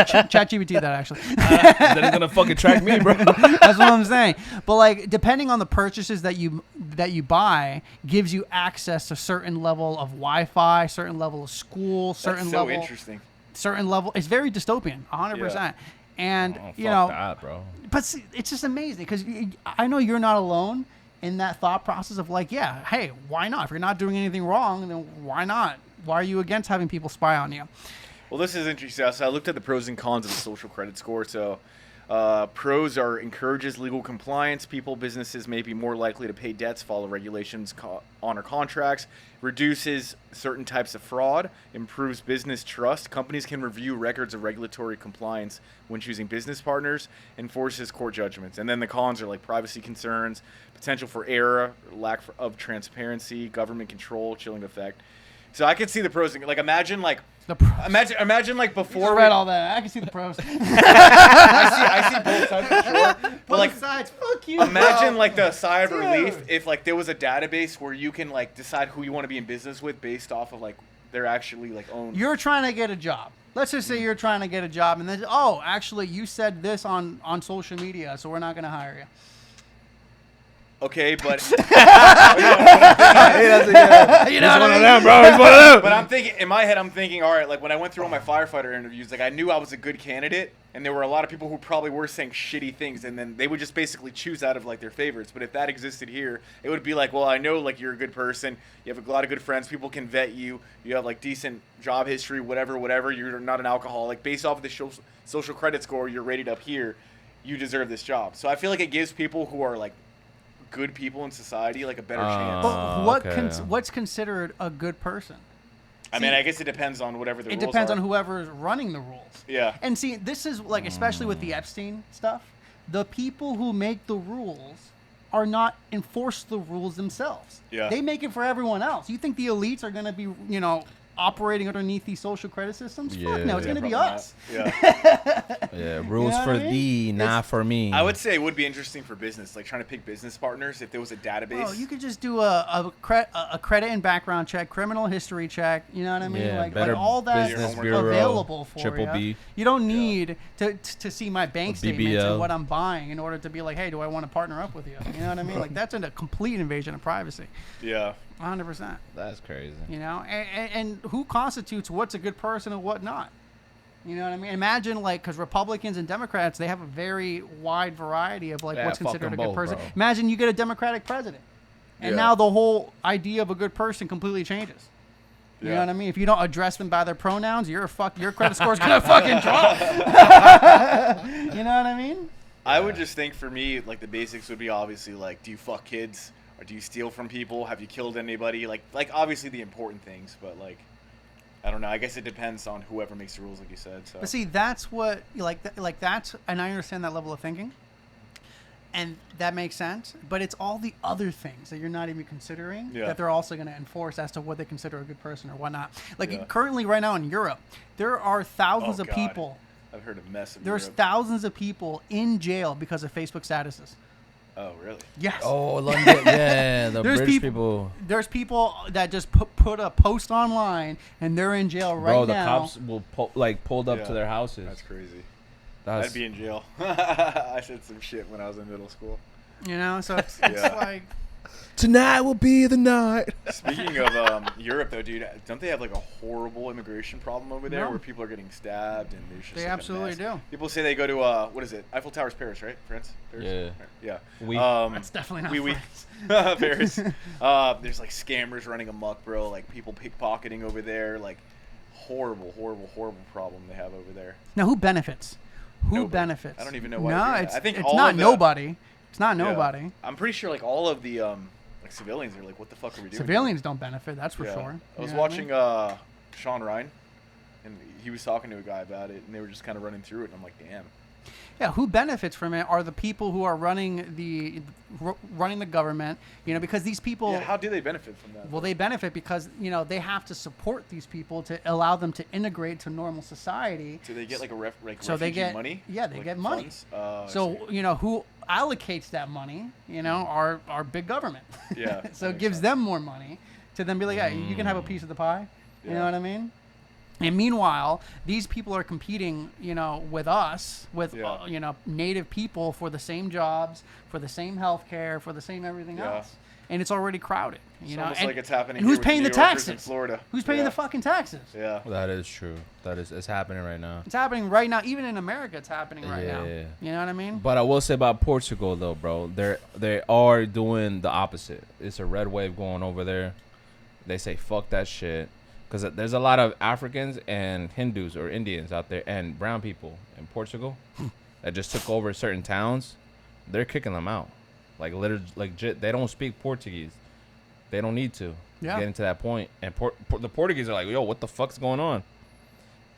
ChatGPT that actually. Then it's gonna fucking track me, bro. That's what I'm saying. But like, depending on the purchases that you buy, gives you access to certain level of Wi-Fi, certain level of school, certain That's so level, interesting. certain level. It's very dystopian, 100%. And Oh, you fuck know, that, bro. but see, it's just amazing because I know you're not alone in that thought process of like, yeah, hey, why not? If you're not doing anything wrong, then why not? Why are you against having people spy on you? Well, this is interesting. So I looked at the pros and cons of the social credit score. So pros are encourages legal compliance. Businesses may be more likely to pay debts, follow regulations, honor contracts, reduces certain types of fraud, improves business trust. Companies can review records of regulatory compliance when choosing business partners, enforces court judgments. And then the cons are like privacy concerns, potential for error, lack of transparency, government control, chilling effect. So I could see the pros. Like imagine like imagine like before I read all that. I can see the pros. I see both sides for sure. But like sides, fuck you. imagine bro. like the sigh of Dude. relief if like there was a database where you can like decide who you want to be in business with based off of like their actually like own. You're trying to get a job. Let's just say you're trying to get a job, and then actually you said this on social media, so we're not going to hire you. Okay, but You know what I mean? But I'm thinking in my head, I'm thinking, all right, like when I went through all my firefighter interviews, like I knew I was a good candidate, and there were a lot of people who probably were saying shitty things, and then they would just basically choose out of like their favorites. But if that existed here, it would be like, well, I know like you're a good person, you have a lot of good friends, people can vet you, you have like decent job history, whatever. You're not an alcoholic. Based off of the social credit score, you're rated up here. You deserve this job. So I feel like it gives people who are like good people in society like a better chance. But what's considered a good person? I mean, I guess it depends on whatever the rules are. It depends on whoever is running the rules. Yeah. And see, this is like, especially with the Epstein stuff, the people who make the rules are not enforce the rules themselves. Yeah. They make it for everyone else. You think the elites are going to be, operating underneath these social credit systems? Fuck no, it's going to be us. Yeah, rules for thee, not for me. I would say it would be interesting for business, like trying to pick business partners if there was a database. Oh, you could just do a credit and background check, criminal history check. You know what I mean? Yeah, like better all that Business available for Triple you. B. You don't need to see my bank statements BBL. and what I'm buying in order to be like, hey, do I want to partner up with you? You know what I mean? Like that's a complete invasion of privacy. Yeah. 100%. That's crazy. And who constitutes what's a good person and what not? You know what I mean? Imagine because Republicans and Democrats, they have a very wide variety of what's considered a good person. Bro. Imagine you get a Democratic president, and now the whole idea of a good person completely changes. You know what I mean? If you don't address them by their pronouns, your credit score's gonna fucking drop. You know what I mean? I would just think for me, like the basics would be obviously like, do you fuck kids? Or do you steal from people? Have you killed anybody? Like obviously the important things, but like, I don't know. I guess it depends on whoever makes the rules, like you said. So. But see, that's what that's, and I understand that level of thinking, and that makes sense. But it's all the other things that you're not even considering that they're also going to enforce as to what they consider a good person or whatnot. Currently, right now in Europe, there are thousands of people. I've heard a mess of There's Europe. thousands of people in jail because of Facebook statuses. Oh, really? Yes. Oh, London. Yeah, the British people. There's people that just put a post online and they're in jail right now. Bro, the cops will pulled up to their houses. That's crazy. That's, I'd be in jail. I said some shit when I was in middle school. So it's like... Tonight will be the night. Speaking of Europe, though, dude, don't they have like a horrible immigration problem over there where people are getting stabbed and there's just they like absolutely a mess? do. People say they go to what is it? Eiffel Tower's Paris, right? France? Paris? Yeah. Yeah. That's definitely not Paris. There's like scammers running amok, bro. Like people pickpocketing over there. Like horrible problem they have over there. Now, who benefits? Nobody. Benefits? I don't even know why. No, I think it's all not of the, nobody. It's not Yeah. nobody. I'm pretty sure like all of the like civilians are like, what the fuck are we doing? Civilians don't benefit. That's for sure. I was You know what watching Sean Ryan, and he was talking to a guy about it, and they were just kind of running through it, and I'm like, damn. Yeah, who benefits from it are the people who are running the government. Because these people. Yeah, how do they benefit from that? Well, they benefit because they have to support these people to allow them to integrate to normal society. Do they get like so they get money? Yeah, they like get money. Funds? So who allocates that money? Our big government. Yeah. So it gives them more money to then be like, yeah, you can have a piece of the pie. You know what I mean? And meanwhile, these people are competing, with us, with native people for the same jobs, for the same health care, for the same everything else, and it's already crowded. It's almost like it's happening. And who's here paying with the New Yorkers taxes? in Florida? Who's paying the fucking taxes? Yeah, that is true. It's happening right now. It's happening right now. Even in America, it's happening right now. Yeah. You know what I mean? But I will say about Portugal though, bro, they are doing the opposite. It's a red wave going over there. They say fuck that shit. Because there's a lot of Africans and Hindus or Indians out there and brown people in Portugal that just took over certain towns. They're kicking them out. Like, literally, legit, they don't speak Portuguese. They don't need to. Yeah. Getting to that point. And the Portuguese are like, yo, what the fuck's going on?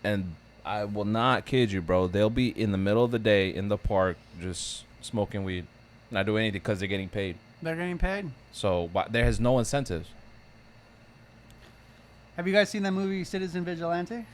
And I will not kid you, bro. They'll be in the middle of the day in the park just smoking weed. Not doing anything because they're getting paid. They're getting paid. So there has no incentives. Have you guys seen that movie Citizen Vigilante?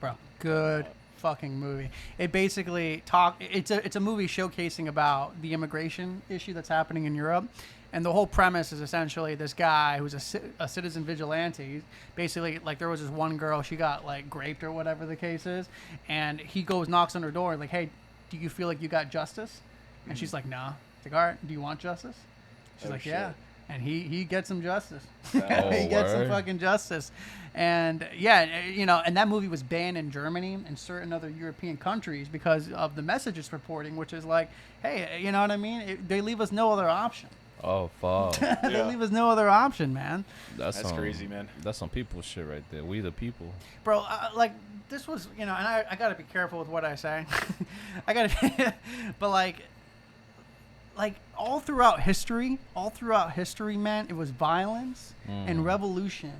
Bro, good fucking movie. It basically it's a movie showcasing about the immigration issue that's happening in Europe. And the whole premise is essentially this guy who's a citizen vigilante. Basically, like, there was this one girl, she got like raped or whatever the case is, and he knocks on her door like, hey, do you feel like you got justice? And she's like, nah. It's like, all right, do you want justice? She's Oh, like, shit. yeah. And he gets some justice. Oh, he gets some word. fucking justice. And yeah, you know, and that movie was banned in Germany and certain other European countries because of the message it's reporting, which is like, hey, you know what I mean? They leave us no other option. Oh fuck. They Yeah. leave us no other option, man. That's crazy, man. That's some people shit right there. We the people. Bro, like, this was, you know, and I got to be careful with what I say. I got to, but like all throughout history, man, it was violence and revolution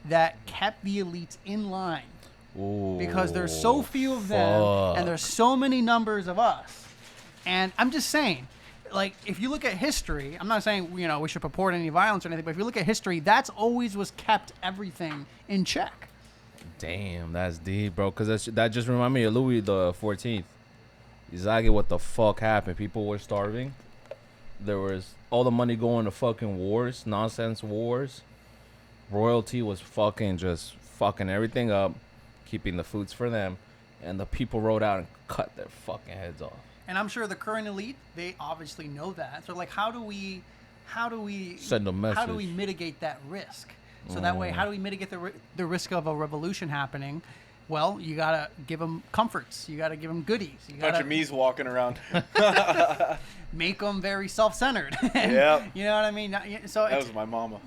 that kept the elites in line. Ooh, Because there's so few of them fuck. and there's so many numbers of us. And I'm just saying, like, if you look at history, I'm not saying, you know, we should purport any violence or anything, but if you look at history, that's always was kept everything in check. Damn, that's deep, bro. Cause that just reminded me of Louis the 14th. Exactly what the fuck happened. People were starving. There was all the money going to fucking wars, nonsense wars. Royalty was just fucking everything up, keeping the foods for them, and the people rode out and cut their fucking heads off. And I'm sure the current elite, they obviously know that. So like, how do we Send a message. How do we mitigate that risk? So that way, how do we mitigate the risk of a revolution happening? Well, you gotta give them comforts. You gotta give them goodies. You Bunch gotta of me's walking around. make them very self-centered. Yep. You know what I mean? So That it's, was my mama.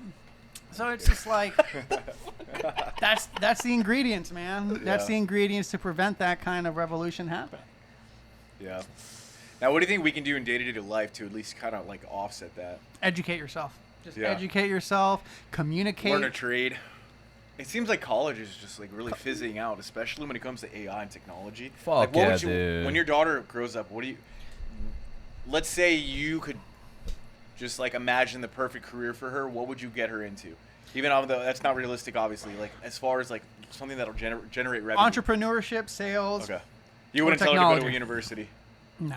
so it's just like that's the ingredients, man. That's Yeah. the ingredients to prevent that kind of revolution happening. Yeah. Now, what do you think we can do in day-to-day life to at least kind of like offset that? Educate yourself. Just Yeah. educate yourself. Communicate. Learn a trade. It seems like college is just like really fizzing out, especially when it comes to AI and technology. Fuck like, yeah, would you, dude. when your daughter grows up, what do you? Let's say you could just like imagine the perfect career for her. What would you get her into? Even though that's not realistic, obviously. Like as far as like something that'll generate revenue. Entrepreneurship, sales. Okay. You wouldn't tell her to go to a university. No.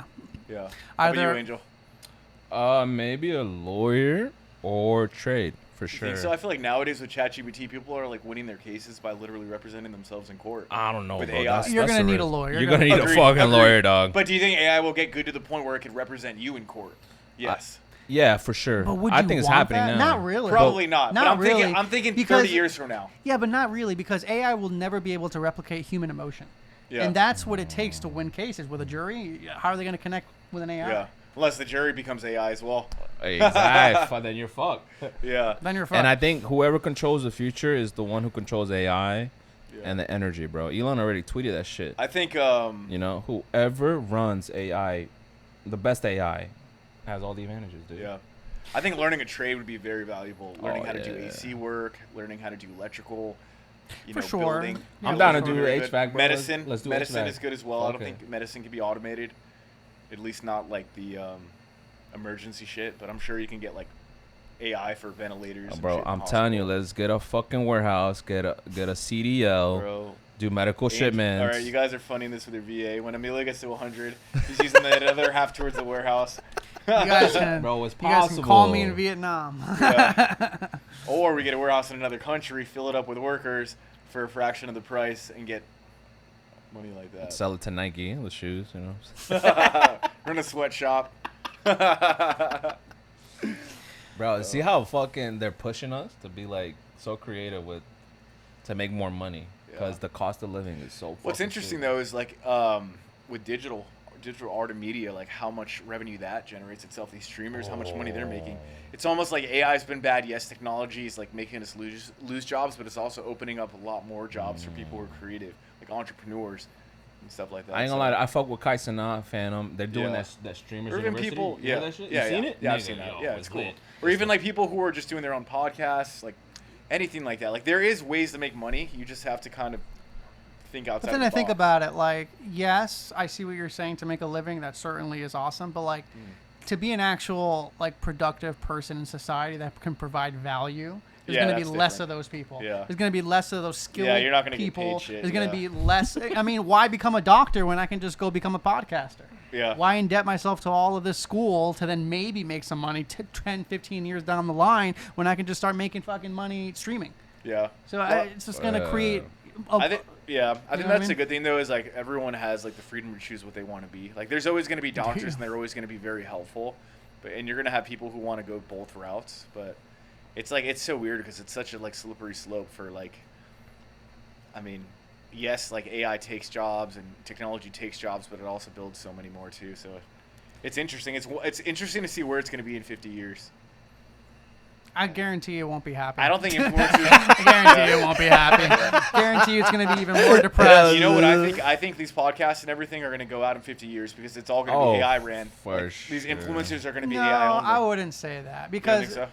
Yeah. How about you, Either- Angel? Maybe a lawyer or trade for You sure. think so? I feel like nowadays with ChatGPT, people are like winning their cases by literally representing themselves in court. I don't know, With bro. AI. You're gonna the need risk. a lawyer. You're gonna need Agreed, a fucking agreed. lawyer, dog. But do you think AI will get good to the point where it could represent you in court? Yes. Yeah, for sure. But would I you think it's want happening that? now. Not really. Probably not. Not But really. I'm thinking because- 30 years from now. Yeah, but not really, because AI will never be able to replicate human emotion. Yeah. And that's what it takes to win cases. With a jury, how are they going to connect with an AI? Yeah. Unless the jury becomes AI as well. Exactly. Then you're fucked. Yeah. Then you're fucked. And I think whoever controls the future is the one who controls AI Yeah. and the energy, bro. Elon already tweeted that shit. I think You know, whoever runs AI, the best AI, has all the advantages, dude. yeah. I think learning a trade would be very valuable. Learning Oh, how to do yeah. AC work, learning how to do electrical, For sure. building. Yeah, I'm down to for do sure. Really good. HVAC, bro. Medicine. Let's do medicine HVAC. is good as well. I don't Okay. think medicine can be automated. At least not like the emergency shit, but I'm sure you can get like AI for ventilators. and Bro, shit in I'm telling you, hospital. let's get a fucking warehouse, get a CDL, Bro. do medical Angel- shipments. All right, you guys are funny in this with your VA. When Amelia gets to 100, he's using the other half towards the warehouse. You guys can, Bro, it's you guys can call me in possible. Vietnam. Yeah. Or we get a warehouse in another country, fill it up with workers for a fraction of the price, and get money like that. Sell it to Nike, the shoes, you know. Run a sweatshop. Bro, see how fucking they're pushing us to be like so creative to make more money because Yeah. the cost of living is so. What's fucking interesting stupid. though is like with digital art and media, like how much revenue that generates itself. These streamers, how much money they're making. It's almost like AI's been bad. Yes, technology is like making us lose jobs, but it's also opening up a lot more jobs for people who are creative, like entrepreneurs and stuff like that. I ain't gonna lie, I fuck with Kai Cenat, Phantom. They're doing Yeah. that streamers Or even university. people, You know yeah, that shit? yeah, You seen yeah. it? Yeah, I've Nigga, seen that. yo, Yeah, it's cool. lit. Or even like people who are just doing their own podcasts, like anything like that. Like there is ways to make money. You just have to kind of think outside. But then the I think box. about it, like, yes, I see what you're saying. To make a living, that certainly is awesome. But like, to be an actual like productive person in society that can provide value, there's Yeah, going to be that's less different. of those people. Yeah. There's going to be less of those skilled Yeah, you're not gonna get paid people. shit, There's going to yeah. be less. I mean, why become a doctor when I can just go become a podcaster? Yeah. Why indebt myself to all of this school to then maybe make some money 10, 15 years down the line when I can just start making fucking money streaming? Yeah. So Well, it's just going to create. A, I think, yeah, I think what I that's mean? a good thing though. Is like everyone has like the freedom to choose what they want to be. Like, there's always going to be doctors, Yeah. and they're always going to be very helpful. and you're gonna have people who want to go both routes, but it's like it's so weird because it's such a like slippery slope for like. I mean, yes, like AI takes jobs and technology takes jobs, but it also builds so many more too. So it's interesting. It's interesting to see where it's gonna be in 50 years. I guarantee you won't be happy. I don't think influencers. I guarantee you won't be happy. Guarantee you it's going to be even more depressed. You know what I think? I think these podcasts and everything are going to go out in 50 years because it's all going to be AI ran. For These sure. influencers are going to be No, AI only. I wouldn't say that You don't think because so?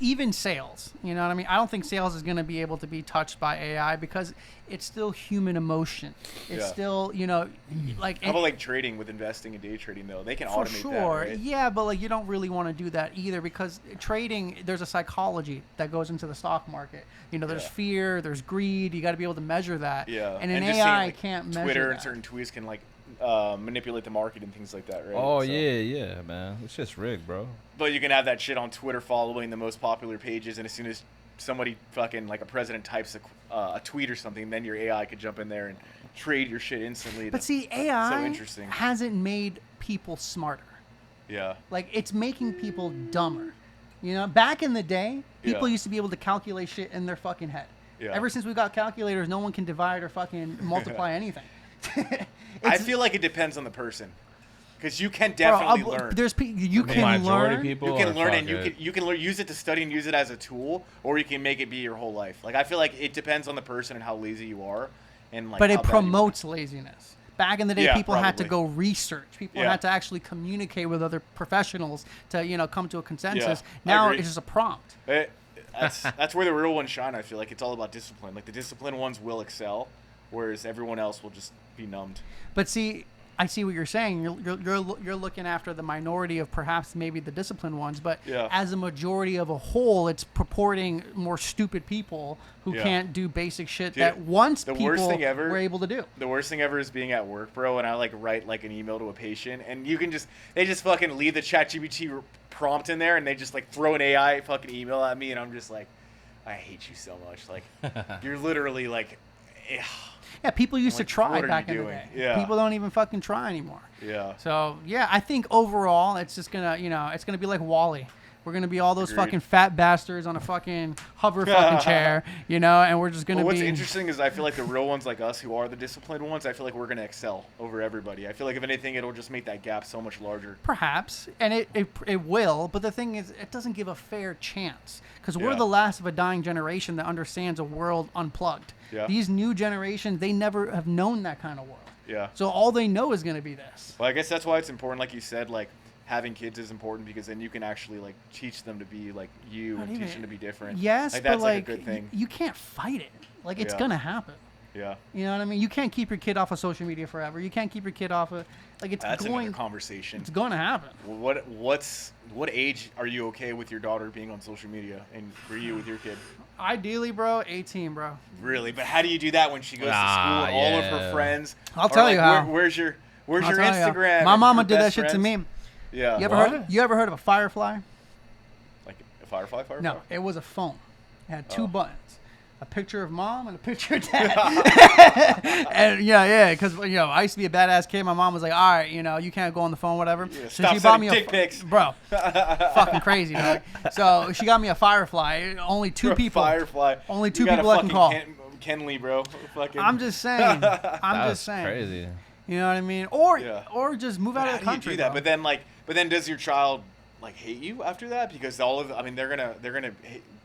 even sales, you know what I mean? I don't think sales is going to be able to be touched by AI because it's still human emotion. It's Yeah. still, you know, like How about like trading with investing and day trading though? They can for automate sure. that, right? Yeah, but like you don't really want to do that either because trading, there's a psychology that goes into the stock market. You know, there's Yeah. fear, there's greed. You got to be able to measure that. Yeah. And an just AI seeing, like, can't measure Twitter that. and certain tweets can like manipulate the market and things like that, right? Oh So- yeah, man. It's just rigged, bro. But you can have that shit on Twitter following the most popular pages, and as soon as somebody fucking like a president types a tweet or something, then your AI could jump in there and trade your shit instantly. But see, AI interesting. hasn't made people smarter. Yeah. Like it's making people dumber. You know, back in the day, people Yeah. used to be able to calculate shit in their fucking head. Yeah. Ever since we got calculators, no one can divide or fucking multiply anything. I It's- feel like it depends on the person, because you can bro, definitely I'll- learn. There's you The can majority learn. people You can are learn and fucking- you can use it to study and use it as a tool, or you can make it be your whole life. Like I feel like it depends on the person and how lazy you are, and like. But how it bad you want promotes laziness. Back in the day, Yeah, people had to probably. go research. People Yeah. had to actually communicate with other professionals to, you know, come to a consensus. I Now agree. it's just a prompt. That's where the real ones shine. I feel like it's all about discipline. Like the disciplined ones will excel, whereas everyone else will just be numbed. But see, I see what you're saying. You're looking after the minority of perhaps maybe the disciplined ones, but Yeah. as a majority of a whole, it's purporting more stupid people who Yeah. can't do basic shit Dude, that once the people worst thing ever- were able to do. The worst thing ever is being at work, bro, and I like write like an email to a patient, and they just fucking leave the ChatGPT prompt in there, and they just like throw an AI fucking email at me, and I'm just like, I hate you so much. Like, you're literally like, Yeah, people used Like, to try what are back you in the doing? day. Yeah. People don't even fucking try anymore. yeah. So yeah, I think overall it's just gonna, you know, it's gonna be like Wall-E. We're gonna be all those Agreed. fucking fat bastards on a fucking hover fucking chair, you know, and we're just gonna Well, what's be. interesting is I feel like the real ones like us who are the disciplined ones, I feel like we're going to excel over everybody. I feel like if anything, it'll just make that gap so much larger. Perhaps, and it will, but the thing is, it doesn't give a fair chance because we're Yeah. the last of a dying generation that understands a world unplugged. Yeah. These new generations, they never have known that kind of world. Yeah. So all they know is going to be this. Well, I guess that's why it's important, like you said, like having kids is important because then you can actually like teach them to be like you Not and even- teach them to be different. Yes, like, but that's like a good thing. you can't fight it. Like it's Yeah. going to happen. Yeah. You know what I mean? You can't keep your kid off of social media forever. You can't keep your kid off of like it's That's going. another conversation. It's going to happen. What age are you okay with your daughter being on social media and for you with your kid? Ideally, bro, 18, bro. Really? But how do you do that when she goes to school Ah, and all of her yeah. friends? I'll are tell like, you how. Where's your I'll tell you. Instagram? My and mama your did that best shit to friends? me. Yeah. You ever What? heard of a Firefly? Like a Firefly? No, it was a phone. It had two Oh. buttons. A picture of mom and a picture of dad. And yeah, because you know I used to be a badass kid. My mom was like, "All right, you know, you can't go on the phone, whatever." Yeah, so stop she bought me sending a dick pics. bro, fucking crazy, dog. So she got me a Firefly. Only two You're a people. Firefly. Only You two got a people I can fucking call. Kenley, bro. Fucking. I'm just saying. I'm That's just saying. crazy. You know what I mean? Or Yeah. or just move out How of the do you country. do that? bro. But then does your child like hate you after that? Because they're gonna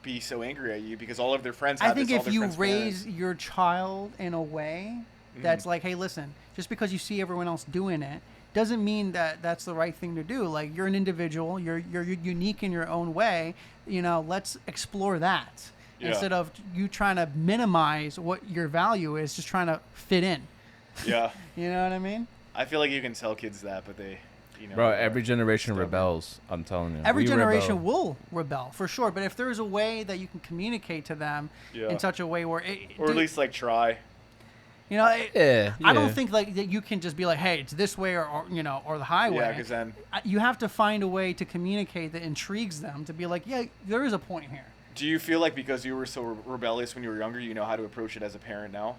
be so angry at you because all of their friends have I think this, all if their you friends' raise parents. your child in a way that's Mm-hmm. like, hey, listen, just because you see everyone else doing it doesn't mean that that's the right thing to do. Like you're an individual, you're unique in your own way. You know, let's explore that Yeah. instead of you trying to minimize what your value is, just trying to fit in. Yeah. You know what I mean? I feel like you can tell kids that, but they, you know. Bro, they're every generation stubborn. rebels. I'm telling you. Every We generation rebel. will rebel for sure, but if there's a way that you can communicate to them Yeah. in such a way where Or at least like try. you know, Yeah. I don't think like that you can just be like, hey, it's this way or you know, or the highway. Yeah, because then. You have to find a way to communicate that intrigues them to be like, yeah, there is a point here. Do you feel like because you were so rebellious when you were younger, you know how to approach it as a parent now?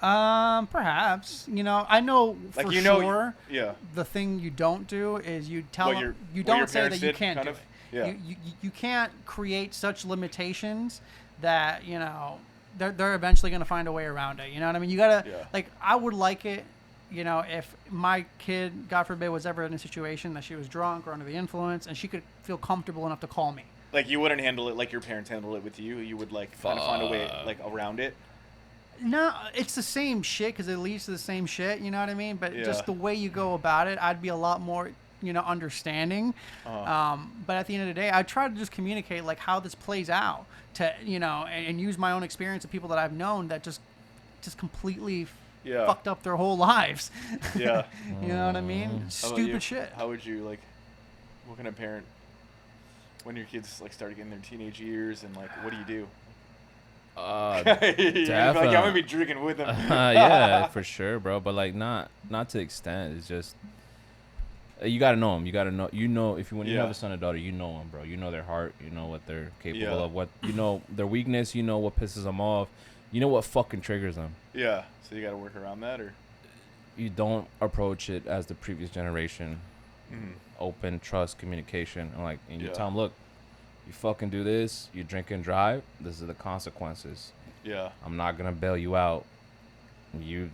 Perhaps. You know, I know Like, for you know, sure. yeah. The thing you don't do is you tell What them, your- you what your don't say that parents you did, can't kind do of? it. Yeah. You can't create such limitations that, you know, they're eventually going to find a way around it. You know what I mean? You got to, Yeah. like, I would like it, you know, if my kid, God forbid, was ever in a situation that she was drunk or under the influence and she could feel comfortable enough to call me. Like, you wouldn't handle it like your parents handled it with you. You would, like, kind of find a way, like, around it. No, it's the same shit because it leads to the same shit. You know what I mean? But Yeah. just the way you go about it, I'd be a lot more, you know, understanding. But at the end of the day, I try to just communicate like how this plays out to, you know, and use my own experience of people that I've known that just completely Yeah. fucked up their whole lives. Yeah. You know what I mean? How about you? Stupid shit. How would you, like, what kind of parent, when your kids, like, start getting their teenage years, and, like, what do you do? You're like, I'm gonna be drinking with them. Yeah, for sure, bro. But like, not to extent. It's just you gotta know them. You gotta know. You know, if you when you Yeah. have a son or daughter, you know them, bro. You know their heart. You know what they're capable Yeah. of. What you know their weakness. You know what pisses them off. You know what fucking triggers them. Yeah. So you gotta work around that, or. You don't approach it as the previous generation. Mhm. Open, trust, communication, and you Yeah. tell them, look, you fucking do this. You drink and drive. This is the consequences. Yeah. I'm not gonna bail you out. You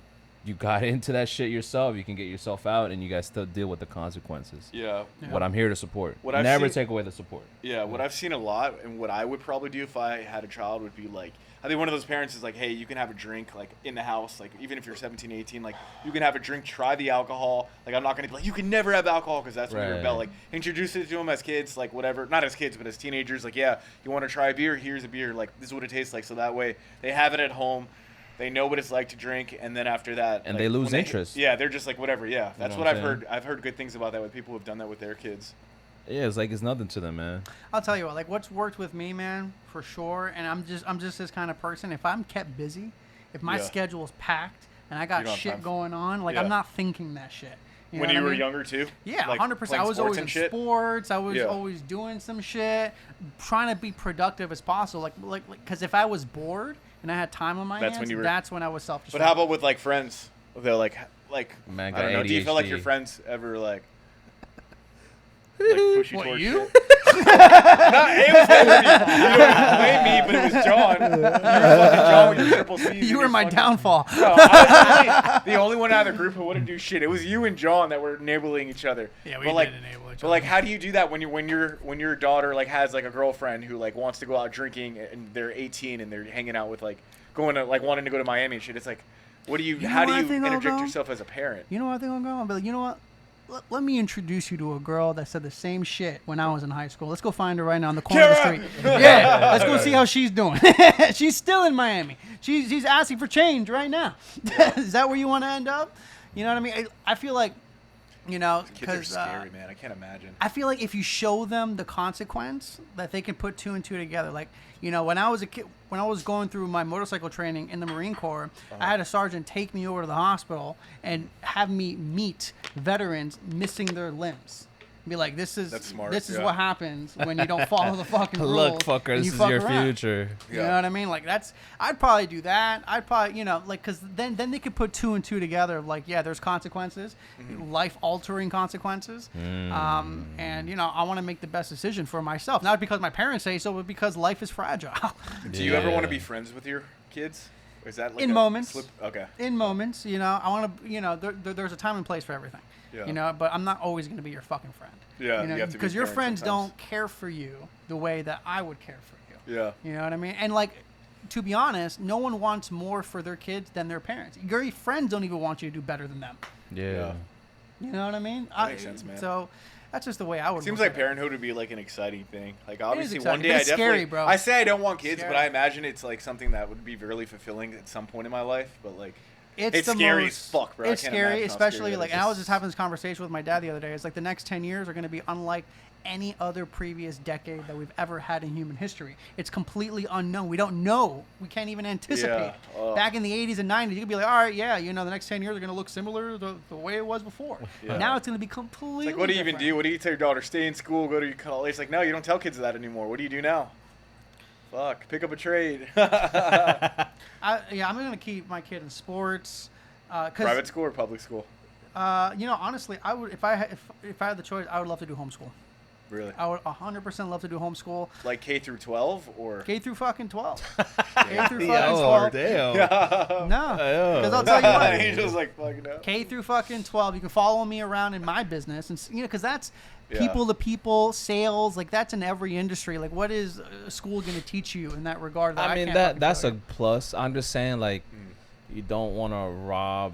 got into that shit yourself. You can get yourself out, and you guys still deal with the consequences. Yeah. Yeah. But I'm here to support. What I've Never seen- take away the support. Yeah, what I've seen a lot, and what I would probably do if I had a child would be like, I think one of those parents is like, hey, you can have a drink, like, in the house, like, even if you're 17, 18, like, you can have a drink, try the alcohol. Like, I'm not going to be like, you can never have alcohol because that's when you Right. rebel. Like, introduce it to them as kids, like, whatever. Not as kids, but as teenagers. Like, yeah, you want to try a beer? Here's a beer. Like, this is what it tastes like. So that way they have it at home. They know what it's like to drink, and then after that, And like, they lose when interest. Yeah, they're just like, whatever. Yeah, that's know what what I've I'm heard. I've heard good things about that with people who've done that with their kids. Yeah, it's like it's nothing to them, man. I'll tell you what, like what's worked with me, man, for sure. And I'm just this kind of person. If I'm kept busy, if my Yeah. schedule's packed and I You got don't have shit time. going on, like Yeah. I'm not thinking that shit. You When know you what I were mean? younger too? Yeah, Like, 100%. I playing was sports always and in shit? sports. I was Yeah. always doing some shit, trying to be productive as possible. Like, because if I was bored and I had time on my That's hands, when you were- that's when I was self-destructive. But how about with like friends? They're like Man, I got don't know. Do you feel like your ADHD. friends ever like push you What, towards you? shit? It was never me. You don't blame me, but it was John. You were fucking John with your triple C's. and You were your my fucking- downfall. No, I was the only one out of the group who wouldn't do shit. It was you and John that were enabling each other. Yeah, we but like, did enable each But like, other. how do you do that when your daughter like has like a girlfriend who like wants to go out drinking and they're 18 and they're hanging out with like going to like wanting to go to Miami and shit? It's like, what do you? You know How do what I you think I'll interject go? yourself as a parent? You know what I think I'm going? I'll be like, you know what? Let me introduce you to a girl that said the same shit when I was in high school. Let's go find her right now on the corner of the Kara! street. Yeah, let's go see how she's doing. She's still in Miami. She's asking for change right now. Is that where you want to end up? You know what I mean? I feel like, you know, Kids are because scary, man. I can't imagine. I feel like if you show them the consequence, that they can put two and two together. Like, you know, when I was a kid, when I was going through my motorcycle training in the Marine Corps, I had a sergeant take me over to the hospital and have me meet veterans missing their limbs. Be like, this is That's smart, this is yeah. what happens when you don't follow the fucking rules. Look, fucker, and this you is fuck your around. future. You Yeah. know what I mean? Like I'd probably do that. I'd probably, you know, like, cause then they could put two and two together. Of like, yeah, there's consequences, life altering consequences, and you know, I want to make the best decision for myself, not because my parents say so, but because life is fragile. Do you ever want to Yeah. be friends with your kids? Or is that like In a moments. slip? Okay. In moments, you know, I want to, you know, there's a time and place for everything. Yeah. You know, but I'm not always going to be your fucking friend. Yeah, You know, you have to be because your parent friends sometimes. don't care for you the way that I would care for you. Yeah. You know what I mean? And like, to be honest, no one wants more for their kids than their parents. Your friends don't even want you to do better than them. Yeah. You know what I mean? That makes sense, man. So that's just the way I would. Seems look like at it. parenthood would be like an exciting thing. Like obviously exciting, one day but I it's definitely scary, bro. I say I don't want kids, Scary. but I imagine it's like something that would be really fulfilling at some point in my life. But like It's the scary most, as fuck, bro. I It's can't scary, imagine how especially scary that like. is. And I was just having this conversation with my dad the other day. It's like the next 10 years are going to be unlike any other previous decade that we've ever had in human history. It's completely unknown. We don't know. We can't even anticipate. Yeah. Back in the 80s and 90s, you could be like, all right, yeah, you know, the next 10 years are going to look similar to the way it was before. Yeah. Now it's going to be completely. It's like, what do you even different. do? What do you tell your daughter? Stay in school, go to college. It's like, no, you don't tell kids that anymore. What do you do now? Fuck, pick up a trade. I'm gonna keep my kid in sports. Private school or public school? Honestly, I would if I had the choice, I would love to do homeschool. Really? I would 100% love to do homeschool. Like K through 12 or K through fucking 12. K through fucking Oh, 12. damn. No, Yeah. because I'll tell you what. He's just like fucking up. K through fucking 12. You can follow me around in my business, and because that's Yeah. people to people sales. Like that's in every industry. Like what is a school going to teach you in that regard? That I mean can't fucking that's tell a you? plus. I'm just saying like you don't want to rob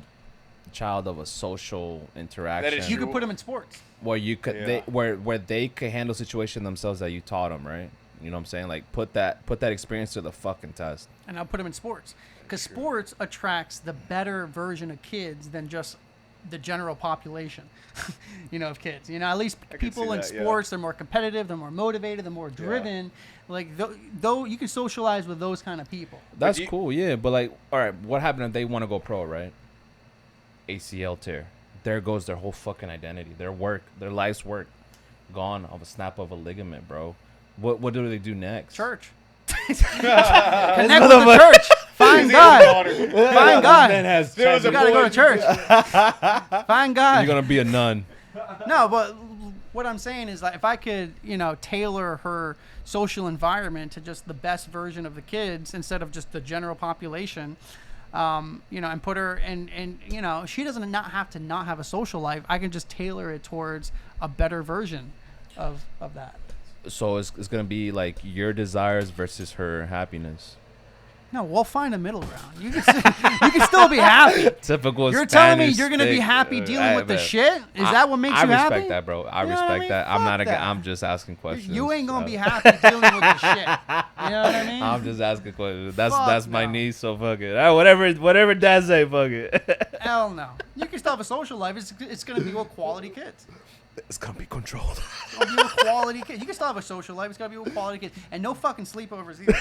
the child of a social interaction. is You could put them in sports. where you could Yeah. where they could handle situation themselves that you taught them, right? You know what I'm saying? Like put that experience to the fucking test. And I'll put them in sports because sports attracts the better version of kids than just the general population, of kids. At least I can people see in that, yeah. sports, they're more competitive, they're more motivated, they're more driven. Like though you can socialize with those kind of people. That's you- cool, yeah. But like, all right, what happened if they want to go pro, right? ACL tear. There goes their whole fucking identity, their work, their life's work, gone of a snap of a ligament, bro. What do they do next? Church. Connect with the church. Find God. Find God. Man has There was You a gotta go boy- to church. Find God. You're gonna be a nun. No, but what I'm saying is like if I could, tailor her social environment to just the best version of the kids instead of just the general population, and put her and she doesn't not have to not have a social life. I can just tailor it towards a better version of that. So it's gonna be like your desires versus her happiness. No, we'll find a middle ground. You can still be happy. Typical. You're telling me Spanish you're gonna be stick. happy dealing with the bet. shit? Is that what makes you I happy? respect that, bro. I You know what I respect mean? that. I'm Fuck not that. I'm just asking questions. You ain't gonna be happy dealing with the shit. You know what I mean? I'm just asking questions. That's Fuck my no. niece, so fuck it. Whatever dad say, fuck it. Hell no. You can still have a social life. It's gonna be with quality kids. It's gonna be controlled. It's gonna be with quality kids. You can still have a social life. It's gotta be with quality kids, and no fucking sleepovers either.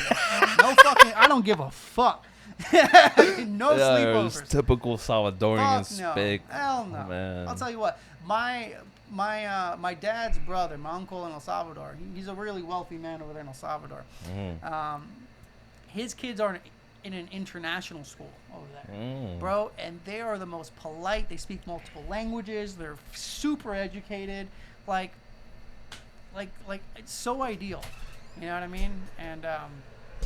No fucking. I don't give a fuck. No It's sleepovers. typical Salvadorian Fuck no. speak. Hell no. Man. I'll tell you what. My dad's brother, my uncle in El Salvador. He's a really wealthy man over there in El Salvador. His kids are in an international school over there, bro, and they are the most polite. They speak multiple languages. They're super educated. Like it's so ideal. You know what I mean? And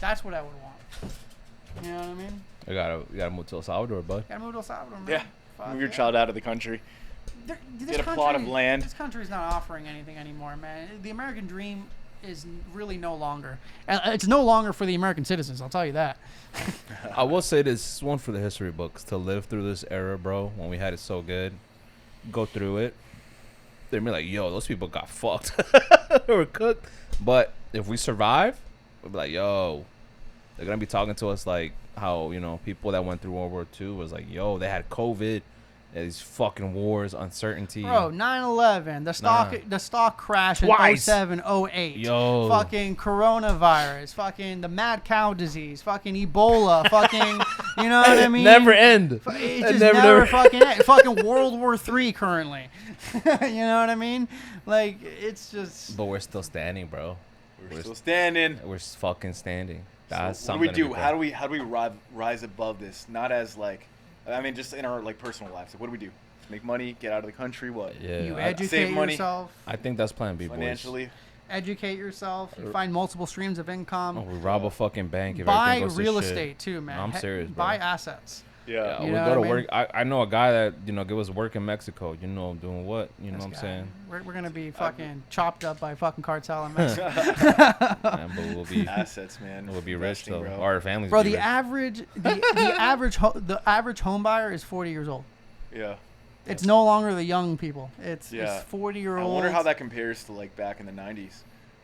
that's what I would want. You know what I mean? You gotta move to El Salvador, bud. Gotta move to El Salvador, man. Yeah. Fuck Move your yeah. child out of the country. This Get a plot of land. This country's not offering anything anymore, man. The American dream is really no longer. It's no longer for the American citizens. I'll tell you that. I will say this one for the history books to live through this era, bro. When we had it so good, go through it. They'd be like, "Yo, those people got fucked. They were cooked." But if we survive, we'll be like, "Yo." They're gonna be talking to us like how people that went through World War II was like, "Yo, they had COVID, these fucking wars, uncertainty." Bro, 9/11, the stock crash in Twice. 07, 08. Yo. Fucking coronavirus, fucking the mad cow disease, fucking Ebola, fucking, you know what I mean? Never end. It It just never- never never- fucking end. Fucking World War III currently. You know what I mean? Like, it's just... But we're still standing, bro. We're still standing. We're fucking standing. So That's what something. do we to do? be How proud do we rise above this? Not as like, I mean, just in our like personal lives. Like, what do we do? Make money, get out of the country. What? Yeah, You I educate save money. yourself, think that's Plan B, boys. Financially. educate yourself, you find multiple streams of income. Oh, we rob a fucking bank. If Buy everything goes to real shit. estate too, man. No, I'm serious, bro. Buy assets. Yeah. Yeah, You we know go to what I work. I know a guy that gives work in Mexico. Doing what? You know This what I'm guy. saying? We're gonna be fucking chopped up by fucking cartel in Mexico. Man, but we'll be Assets, man. we'll be rich Investing, though. bro. Our families. Bro, be the rich. average home buyer is 40 years old. Yeah. It's no longer the young people. It's Yeah. 40-year-olds. I wonder how that compares to like back in the 90s.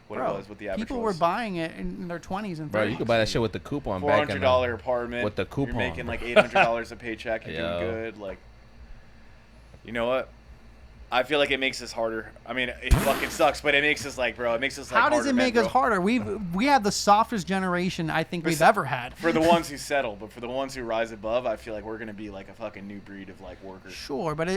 What Bro, it was, what the average people was. were buying it in their 20s and 30s. Bro, you could buy that shit with the coupon back in $400 apartment with the You're coupon, making bro. like $800 a paycheck. You're Yo. doing good. Like, you know what? I feel like it makes us harder. I mean, it fucking sucks, but it makes us like, bro, it makes us like. How does it make us harder? harder? We have the softest generation I think we've ever had. For the ones who settle, but for the ones who rise above, I feel like we're gonna be like a fucking new breed of like workers. Sure, but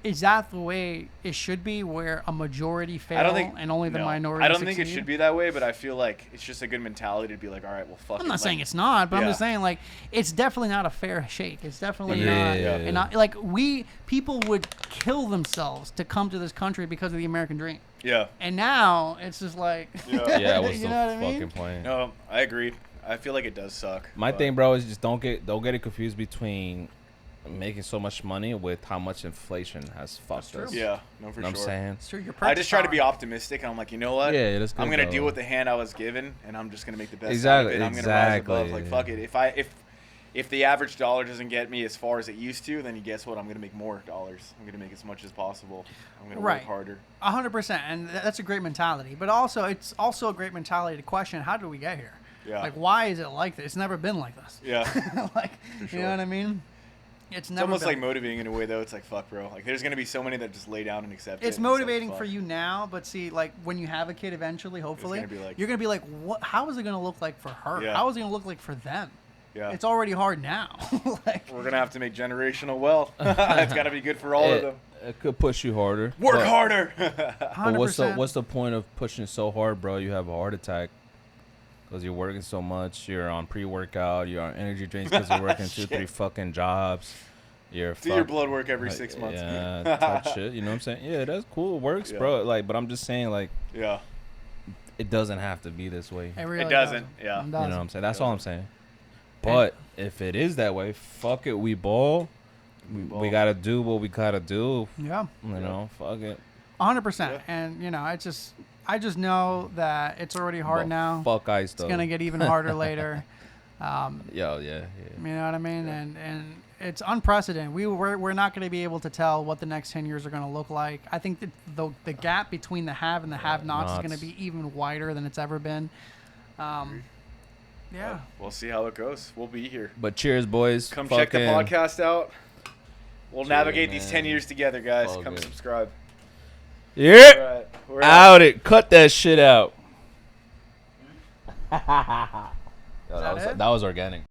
is that the way it should be, where a majority fail I don't think, and only the no. minority I don't think it succeed? should be that way, but I feel like it's just a good mentality to be like, all right, well, fuck it. I'm not like, saying it's not, but I'm yeah. just saying like it's definitely not a fair shake. It's definitely Yeah, not. yeah, And yeah. not, like people would kill themselves to come to this country because of the American dream. Yeah. And now it's just like, Yeah, what's you the know what I fucking mean? point? No, I agree. I feel like it does suck. My but- thing, bro, is just don't get it confused between making so much money with how much inflation has fucked true. us. Yeah, no, for You know what I'm sure. saying? It's true, your I just try to be purchase optimistic, and I'm like, you know what? Yeah, that's good. I'm gonna though. deal with the hand I was given, and I'm just gonna make the best Exactly, out of it. I'm gonna rise above. exactly. Like, fuck it. If the average dollar doesn't get me as far as it used to, then guess what? I'm gonna make more dollars. I'm gonna make as much as possible. I'm gonna Right. work harder. 100%, and that's a great mentality. But also, it's also a great mentality to question, how did we get here? Yeah. Like, why is it like this? It's never been like this. Yeah. Like, For you know sure. what I mean? It's It's never almost been. like motivating in a way, though. It's like, fuck, bro. Like, there's gonna be so many that just lay down and accept it. It's and like, motivating for fuck. you now, but see, like when you have a kid eventually, hopefully, gonna be like- you're gonna be like, what? How is it gonna look like for her? Yeah. How is it gonna look like for them? Yeah. It's already hard now. Like, We're gonna have to make generational wealth. It's gotta be good for all of them. It could push you harder. Work but- harder. 100%. But what's the point of pushing so hard, bro? You have a heart attack because you're working so much. You're on pre-workout. You're on energy drinks because you're working 2, 3 fucking jobs. You're Do your blood work every 6 months. Yeah, type shit. You know what I'm saying? Yeah, that's cool. It works, Yeah. bro. Like, but I'm just saying, like, Yeah. it doesn't have to be this way. it really It doesn't, yeah. It You know what doesn't. I'm saying? That's all I'm saying. But if it is that way, fuck it. We ball. We gotta do what we gotta do. Yeah, You know, fuck it. 100%. Yeah. And you know, I just know that it's already hard But now. Fuck ice, It's though. gonna get even harder later. Yeah. You know what I mean? And it's unprecedented. We're not going to be able to tell what the next 10 years are going to look like. I think that the gap between the have and the have-nots is going to be even wider than it's ever been. Yeah. We'll see how it goes. We'll be here. But cheers, boys. Come check the Fucking- podcast out. We'll navigate these 10 man. years together, guys. All Come good. subscribe. Yeah. All right. We're Out it. Cut that shit out. Yo, that it? that was organic.